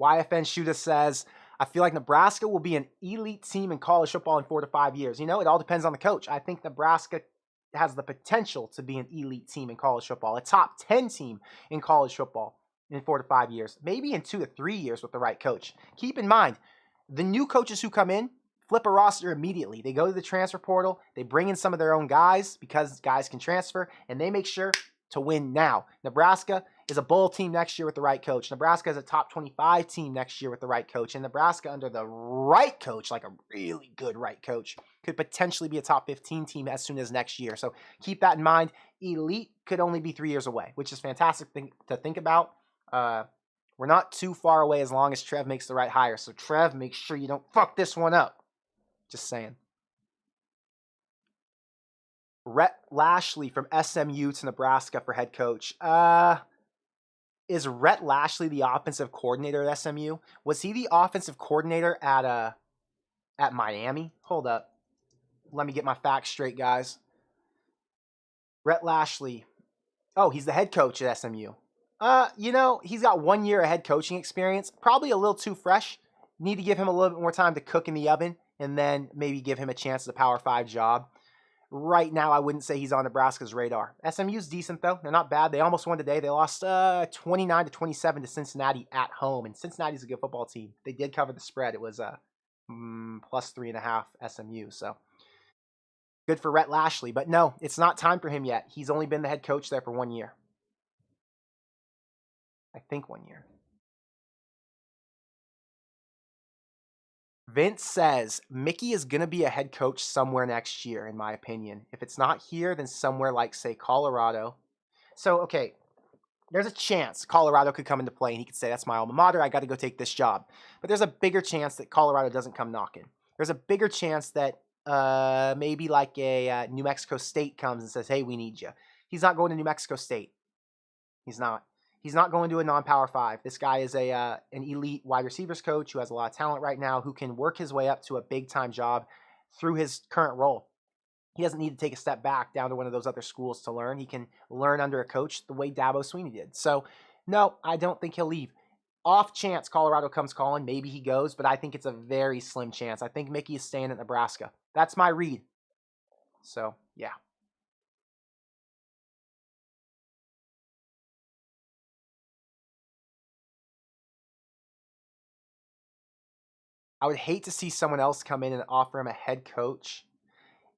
YFN Shooter says, I feel like Nebraska will be an elite team in college football in 4 to 5 years. It all depends on the coach. I think Nebraska has the potential to be an elite team in college football, a top 10 team in college football in 4 to 5 years, maybe in 2 to 3 years with the right coach. Keep in mind, the new coaches who come in flip a roster immediately. They go to the transfer portal, they bring in some of their own guys because guys can transfer, and they make sure to win now. Nebraska is a bowl team next year with the right coach. Nebraska is a top 25 team next year with the right coach. And Nebraska under the right coach, like a really good right coach, could potentially be a top 15 team as soon as next year. So keep that in mind. Elite could only be 3 years away, which is fantastic to think about. We're not too far away as long as Trev makes the right hire. So Trev, make sure you don't fuck this one up. Just saying. Rhett Lashley from SMU to Nebraska for head coach. Is Rhett Lashley the offensive coordinator at SMU? Was he the offensive coordinator at Miami? Hold up. Let me get my facts straight, guys. Rhett Lashley. Oh, he's the head coach at SMU. He's got 1 year of head coaching experience. Probably a little too fresh. Need to give him a little bit more time to cook in the oven and then maybe give him a chance at a Power 5 job. Right now, I wouldn't say he's on Nebraska's radar. SMU's decent, though. They're not bad. They almost won today. They lost 29-27 to Cincinnati at home, and Cincinnati's a good football team. They did cover the spread. It was plus 3.5 SMU, so good for Rhett Lashley. But no, it's not time for him yet. He's only been the head coach there for 1 year. I think 1 year. Vince says, Mickey is going to be a head coach somewhere next year, in my opinion. If it's not here, then somewhere like, say, Colorado. So, okay, there's a chance Colorado could come into play, and he could say, that's my alma mater, I got to go take this job. But there's a bigger chance that Colorado doesn't come knocking. There's a bigger chance that maybe like a New Mexico State comes and says, hey, we need you. He's not going to New Mexico State. He's not. He's not going to a non-Power 5. This guy is an elite wide receivers coach who has a lot of talent right now, who can work his way up to a big-time job through his current role. He doesn't need to take a step back down to one of those other schools to learn. He can learn under a coach the way Dabo Swinney did. So, no, I don't think he'll leave. Off chance Colorado comes calling, maybe he goes, but I think it's a very slim chance. I think Mickey is staying at Nebraska. That's my read. So, yeah. I would hate to see someone else come in and offer him a head coach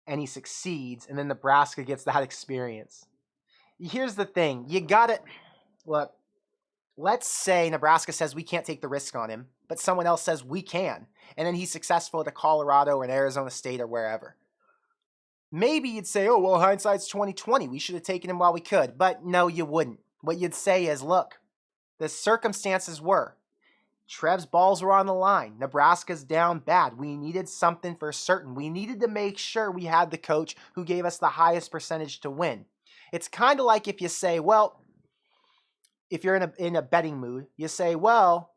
and he succeeds and then Nebraska gets that experience. Here's the thing. You got to look. Let's say Nebraska says we can't take the risk on him, but someone else says we can. And then he's successful at a Colorado or an Arizona State or wherever. Maybe you'd say, oh, well, hindsight's 2020. We should have taken him while we could. But no, you wouldn't. What you'd say is, look, the circumstances were Trev's balls were on the line. Nebraska's down bad. We needed something for certain. We needed to make sure we had the coach who gave us the highest percentage to win. It's kind of like if you say, well, if you're in a betting mood, you say, well,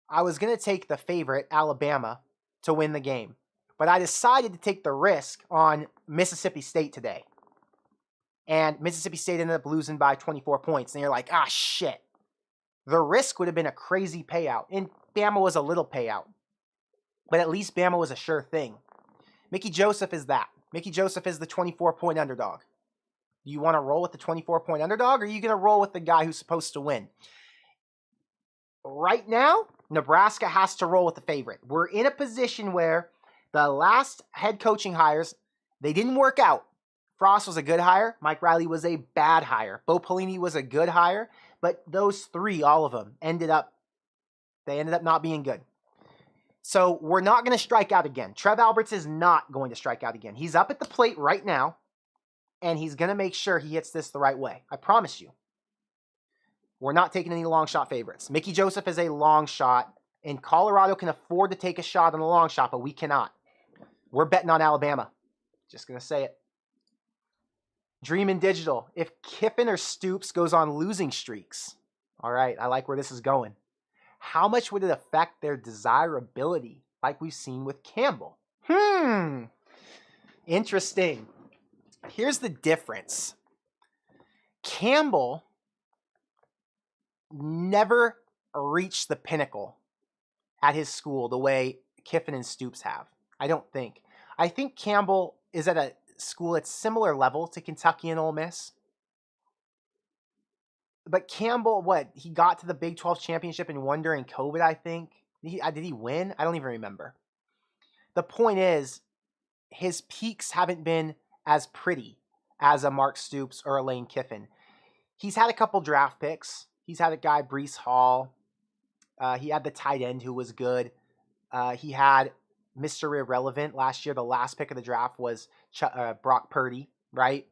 I was going to take the favorite, Alabama, to win the game. But I decided to take the risk on Mississippi State today. And Mississippi State ended up losing by 24 points. And you're like, ah, shit. The risk would have been a crazy payout. And Bama was a little payout. But at least Bama was a sure thing. Mickey Joseph is that. Mickey Joseph is the 24-point underdog. Do you want to roll with the 24-point underdog, or are you going to roll with the guy who's supposed to win? Right now, Nebraska has to roll with the favorite. We're in a position where the last head coaching hires, they didn't work out. Frost was a good hire. Mike Riley was a bad hire. Bo Pelini was a good hire. But those three, all of them, ended up not being good. So we're not going to strike out again. Trev Alberts is not going to strike out again. He's up at the plate right now, and he's going to make sure he hits this the right way. I promise you. We're not taking any long shot favorites. Mickey Joseph is a long shot, and Colorado can afford to take a shot on the long shot, but we cannot. We're betting on Alabama. Just going to say it. Dreamin' Digital. If Kiffin or Stoops goes on losing streaks, all right, I like where this is going. How much would it affect their desirability, like we've seen with Campbell? Interesting. Here's the difference. Campbell never reached the pinnacle at his school the way Kiffin and Stoops have. I don't think. I think Campbell is at a school at similar level to Kentucky and Ole Miss. But Campbell, he got to the Big 12 championship and won during COVID, I think. Did he win? I don't even remember. The point is, his peaks haven't been as pretty as a Mark Stoops or a Lane Kiffin. He's had a couple draft picks. He's had a guy, Breece Hall. He had the tight end who was good. He had Mr. Irrelevant last year. The last pick of the draft was Brock Purdy, right?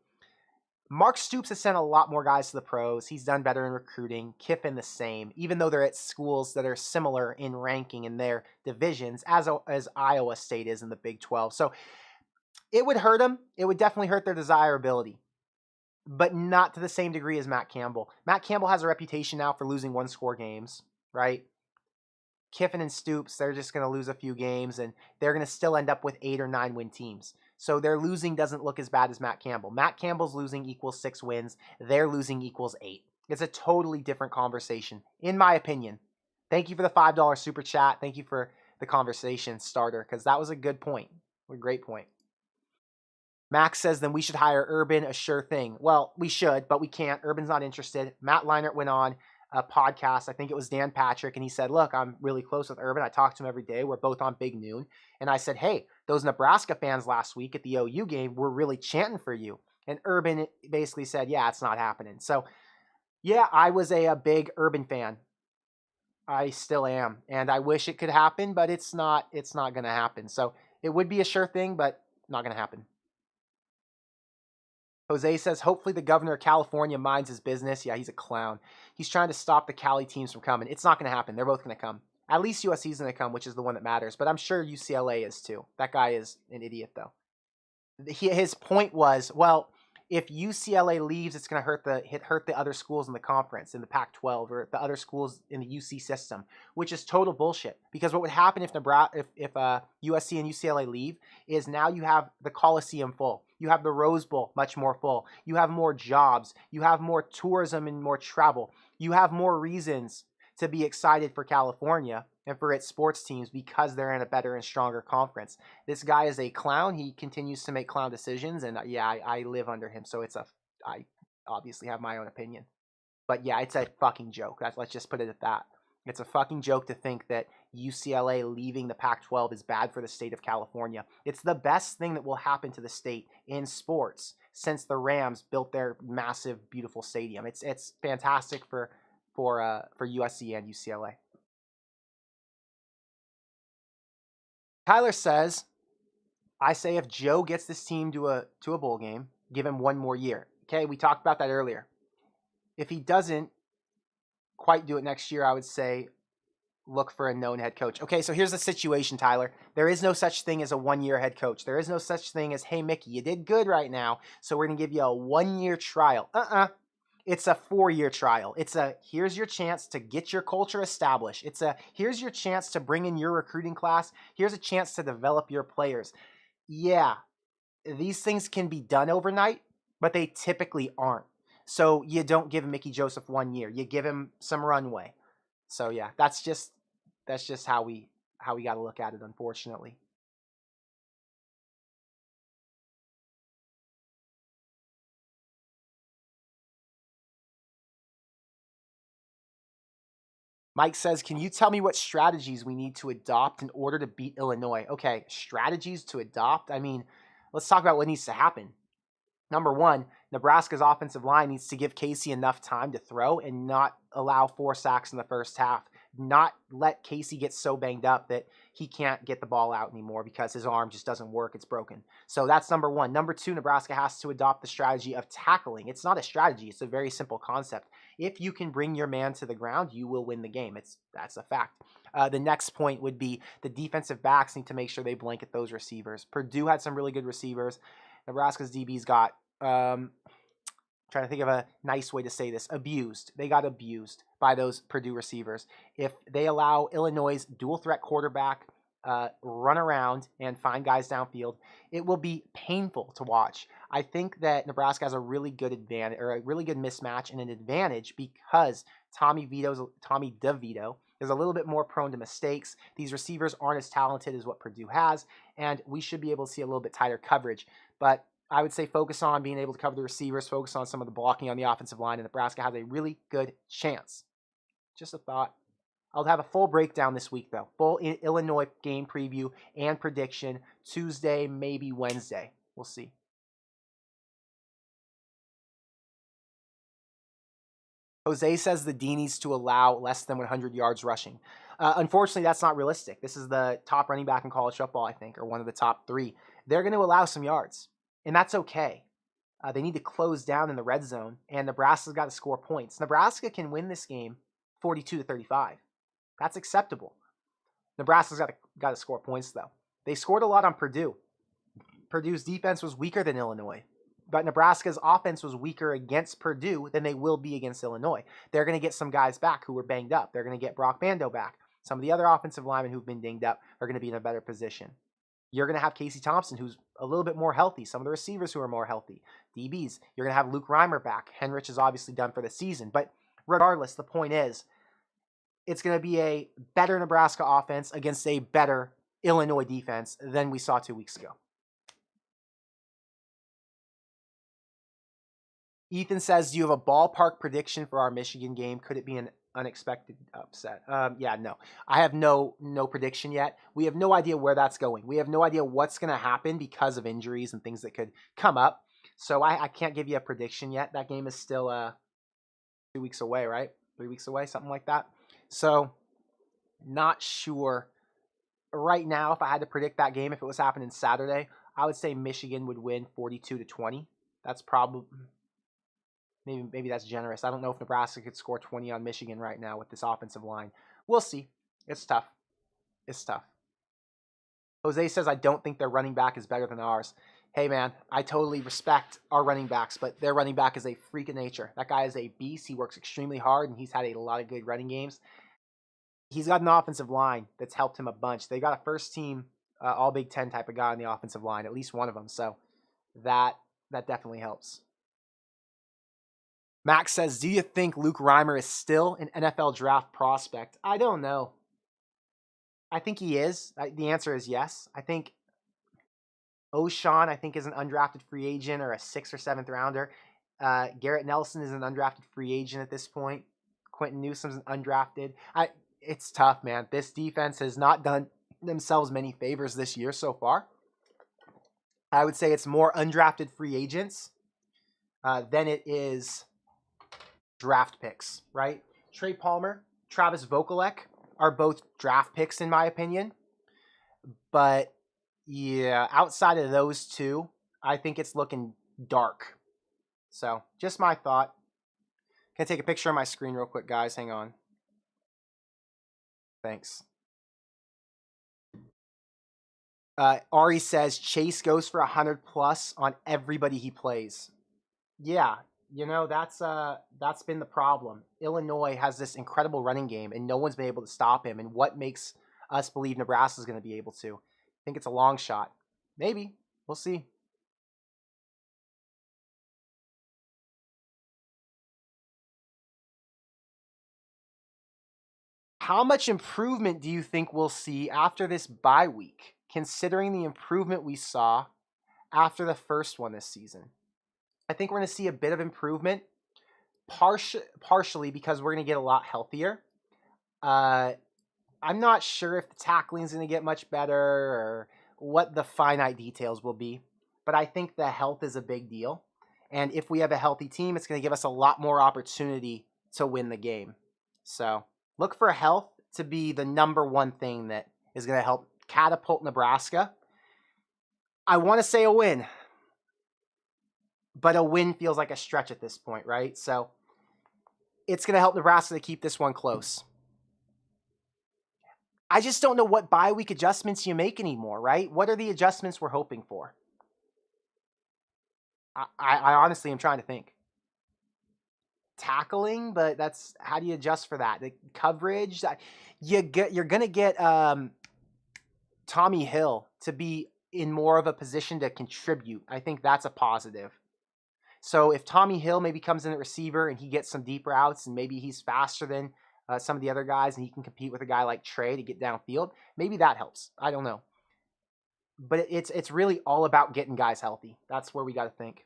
Mark Stoops has sent a lot more guys to the pros. He's done better in recruiting. Kiffin the same, even though they're at schools that are similar in ranking in their divisions as Iowa State is in the Big 12. So it would hurt them. It would definitely hurt their desirability, but not to the same degree as Matt Campbell. Matt Campbell has a reputation now for losing one-score games, right? Kiffin and Stoops, they're just going to lose a few games, and they're going to still end up with 8 or 9 win teams. So their losing doesn't look as bad as Matt Campbell. Matt Campbell's losing equals 6 wins. Their losing equals 8. It's a totally different conversation, in my opinion. Thank you for the $5 super chat. Thank you for the conversation starter, because that was a good point. A great point. Max says, then we should hire Urban, a sure thing. Well, we should, but we can't. Urban's not interested. Matt Leinart went on a podcast, I think it was Dan Patrick, and he said, look, I'm really close with Urban. I talk to him every day. We're both on Big Noon. And I said, hey, those Nebraska fans last week at the OU game were really chanting for you. And Urban basically said, yeah, it's not happening. So, yeah, I was a big Urban fan. I still am. And I wish it could happen, but it's not going to happen. So it would be a sure thing, but not going to happen. Jose says, hopefully the governor of California minds his business. Yeah, he's a clown. He's trying to stop the Cali teams from coming. It's not going to happen. They're both going to come. At least USC's going to come, which is the one that matters. But I'm sure UCLA is too. That guy is an idiot, though. His point was, well, if UCLA leaves, it's going to hurt the other schools in the conference, in the Pac-12, or the other schools in the UC system, which is total bullshit. Because what would happen if USC and UCLA leave is now you have the Coliseum full. You have the Rose Bowl much more full. You have more jobs. You have more tourism and more travel. You have more reasons to be excited for California and for its sports teams because they're in a better and stronger conference. This guy is a clown. He continues to make clown decisions, and yeah, I live under him, so I obviously have my own opinion. But yeah, it's a fucking joke. Let's just put it at that. It's a fucking joke to think that UCLA leaving the Pac-12 is bad for the state of California. It's the best thing that will happen to the state in sports since the Rams built their massive, beautiful stadium. It's fantastic for USC and UCLA. Tyler says, I say if Joe gets this team to a bowl game, give him one more year. Okay, we talked about that earlier. If he doesn't quite do it next year, I would say look for a known head coach. Okay, so here's the situation, Tyler. There is no such thing as a one-year head coach. There is no such thing as, hey, Mickey, you did good right now, so we're going to give you a one-year trial. It's a 4-year trial. It's here's your chance to get your culture established. Here's your chance to bring in your recruiting class. Here's a chance to develop your players. Yeah, these things can be done overnight, but they typically aren't. So you don't give Mickey Joseph 1 year. You give him some runway. So yeah, that's just how we got to look at it, unfortunately. Mike says, can you tell me what strategies we need to adopt in order to beat Illinois? Okay, strategies to adopt? I mean, let's talk about what needs to happen. Number one, Nebraska's offensive line needs to give Casey enough time to throw and not allow 4 sacks in the first half. Not let Casey get so banged up that he can't get the ball out anymore because his arm just doesn't work. It's broken. So that's number one. Number two, Nebraska has to adopt the strategy of tackling. It's not a strategy. It's a very simple concept. If you can bring your man to the ground, you will win the game. That's a fact. The next point would be the defensive backs need to make sure they blanket those receivers. Purdue had some really good receivers. Nebraska's DB's got trying to think of a nice way to say this, abused. They got abused by those Purdue receivers. If they allow Illinois' dual threat quarterback run around and find guys downfield, it will be painful to watch. I think that Nebraska has a really good advantage, or a really good mismatch and an advantage, because Tommy DeVito is a little bit more prone to mistakes. These receivers aren't as talented as what Purdue has, and we should be able to see a little bit tighter coverage. But I would say focus on being able to cover the receivers, focus on some of the blocking on the offensive line, and Nebraska has a really good chance. Just a thought. I'll have a full breakdown this week, though. Full Illinois game preview and prediction Tuesday, maybe Wednesday. We'll see. Jose says the D needs to allow less than 100 yards rushing. Unfortunately, that's not realistic. This is the top running back in college football, I think, or one of the top 3. They're going to allow some yards, and that's okay. They need to close down in the red zone, and Nebraska's got to score points. Nebraska can win this game 42-35. That's acceptable. Nebraska's got to score points, though. They scored a lot on Purdue. Purdue's defense was weaker than Illinois, but Nebraska's offense was weaker against Purdue than they will be against Illinois. They're going to get some guys back who were banged up. They're going to get Brock Bando back. Some of the other offensive linemen who've been dinged up are going to be in a better position. You're going to have Casey Thompson, who's a little bit more healthy. Some of the receivers who are more healthy. DBs. You're going to have Luke Reimer back. Henrich is obviously done for the season. But regardless, the point is, it's going to be a better Nebraska offense against a better Illinois defense than we saw 2 weeks ago. Ethan says, do you have a ballpark prediction for our Michigan game? Could it be an unexpected upset? Yeah, no. I have no prediction yet. We have no idea where that's going. We have no idea what's going to happen because of injuries and things that could come up. So I can't give you a prediction yet. That game is still 2 weeks away, right? 3 weeks away, something like that. So not sure. Right now, if I had to predict that game, if it was happening Saturday, I would say Michigan would win 42-20. That's probably... Maybe that's generous. I don't know if Nebraska could score 20 on Michigan right now with this offensive line. We'll see. It's tough. It's tough. Jose says, I don't think their running back is better than ours. Hey, man, I totally respect our running backs, but their running back is a freak of nature. That guy is a beast. He works extremely hard, and he's had a lot of good running games. He's got an offensive line that's helped him a bunch. They got a first-team all Big Ten type of guy on the offensive line, at least one of them. So that definitely helps. Max says, do you think Luke Reimer is still an NFL draft prospect? I don't know. I think he is. The answer is yes. I think O'Shawn, is an undrafted free agent or a 6th or 7th rounder. Garrett Nelson is an undrafted free agent at this point. Quentin Newsom's an undrafted. It's tough, man. This defense has not done themselves many favors this year so far. I would say it's more undrafted free agents than it is draft picks, right? Trey Palmer, Travis Vokalek are both draft picks in my opinion. But yeah, outside of those two, I think it's looking dark. So just my thought. Can I take a picture of my screen real quick, guys? Hang on. Thanks. Ari says Chase goes for 100+ on everybody he plays. Yeah, that's been the problem. Illinois has this incredible running game, and no one's been able to stop him. And what makes us believe Nebraska's going to be able to? I think it's a long shot. Maybe. We'll see. How much improvement do you think we'll see after this bye week, considering the improvement we saw after the first one this season? I think we're going to see a bit of improvement, partially because we're going to get a lot healthier. I'm not sure if the tackling is going to get much better or what the finite details will be, but I think the health is a big deal. And if we have a healthy team, it's going to give us a lot more opportunity to win the game. So look for health to be the number one thing that is going to help catapult Nebraska. I want to say a win, but a win feels like a stretch at this point, right? So it's going to help Nebraska to keep this one close. I just don't know what bye week adjustments you make anymore, right? What are the adjustments we're hoping for? I honestly am trying to think. tackling, but that's how do you adjust for that? The coverage, you're gonna get Tommy Hill to be in more of a position to contribute. I think that's a positive. So if Tommy Hill maybe comes in at receiver and he gets some deep routes and maybe he's faster than some of the other guys and he can compete with a guy like Trey to get downfield, maybe that helps. I don't know. But it's really all about getting guys healthy. That's where we got to think.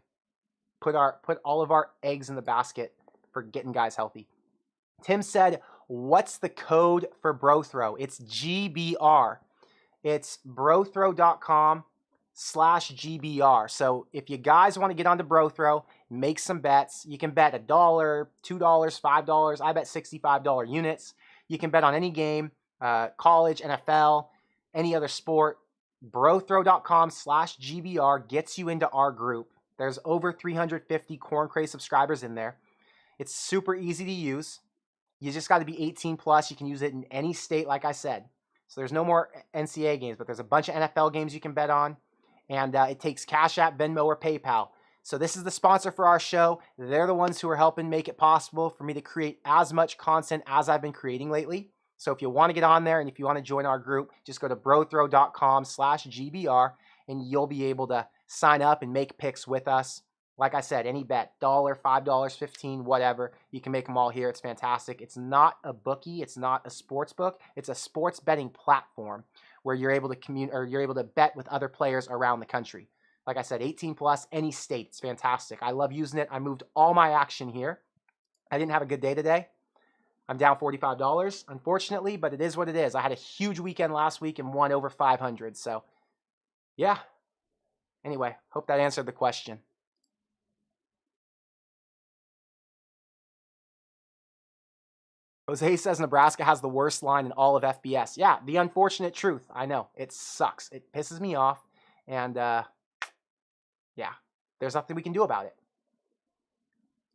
Put all of our eggs in the basket for getting guys healthy. Tim said, what's the code for BroThrow? It's GBR. It's brothrow.com/GBR. So if you guys want to get onto BroThrow, make some bets. You can bet $1, $2, $5. I bet $65 units. You can bet on any game, college, NFL, any other sport. brothrow.com/GBR gets you into our group. There's over 350 Corn Crazed subscribers in there. It's super easy to use. You just got to be 18 plus. You can use it in any state, like I said. So there's no more NCAA games, but there's a bunch of NFL games you can bet on. And it takes Cash App, Venmo, or PayPal. So this is the sponsor for our show. They're the ones who are helping make it possible for me to create as much content as I've been creating lately. So if you want to get on there and if you want to join our group, just go to brothrow.com/GBR and you'll be able to sign up and make picks with us. Like I said, any bet, $1, $5, 15, whatever, you can make them all here. It's fantastic. It's not a bookie. It's not a sports book. It's a sports betting platform where you're able to bet with other players around the country. Like I said, 18 plus, any state. It's fantastic. I love using it. I moved all my action here. I didn't have a good day today. I'm down $45, unfortunately, but it is what it is. I had a huge weekend last week and won over 500. So, yeah. Anyway, hope that answered the question. Jose says Nebraska has the worst line in all of FBS. Yeah, the unfortunate truth. I know. It sucks. It pisses me off. And, yeah, there's nothing we can do about it.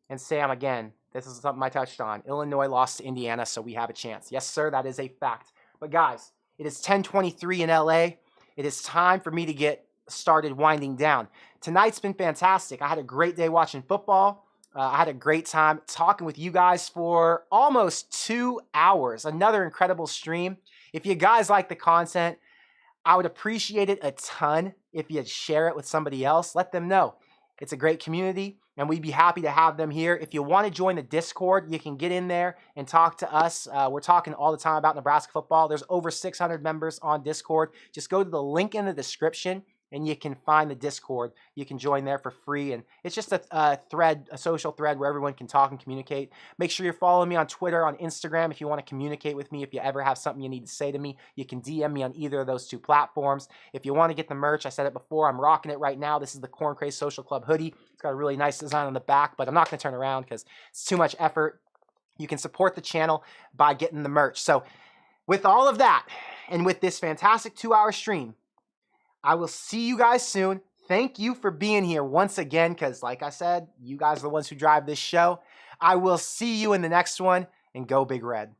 And Sam, again, this is something I touched on. Illinois lost to Indiana, so we have a chance. Yes, sir, that is a fact. But, guys, it is 10:23 in LA. It is time for me to get started winding down. Tonight's been fantastic. I had a great day watching football. I had a great time talking with you guys for almost 2 hours. Another incredible stream. If you guys like the content, I would appreciate it a ton if you'd share it with somebody else. Let them know. It's a great community, and we'd be happy to have them here. If you want to join the Discord, you can get in there and talk to us. We're talking all the time about Nebraska football. There's over 600 members on Discord. Just go to the link in the description, and you can find the Discord. You can join there for free, and it's just a social thread where everyone can talk and communicate. Make sure you're following me on Twitter, on Instagram if you want to communicate with me. If you ever have something you need to say to me, you can DM me on either of those two platforms. If you want to get the merch, I said it before, I'm rocking it right now. This is the Corn Crazed Social Club hoodie. It's got a really nice design on the back, but I'm not going to turn around because it's too much effort. You can support the channel by getting the merch. So with all of that, and with this fantastic 2-hour stream, I will see you guys soon. Thank you for being here once again, because like I said, you guys are the ones who drive this show. I will see you in the next one, and go Big Red.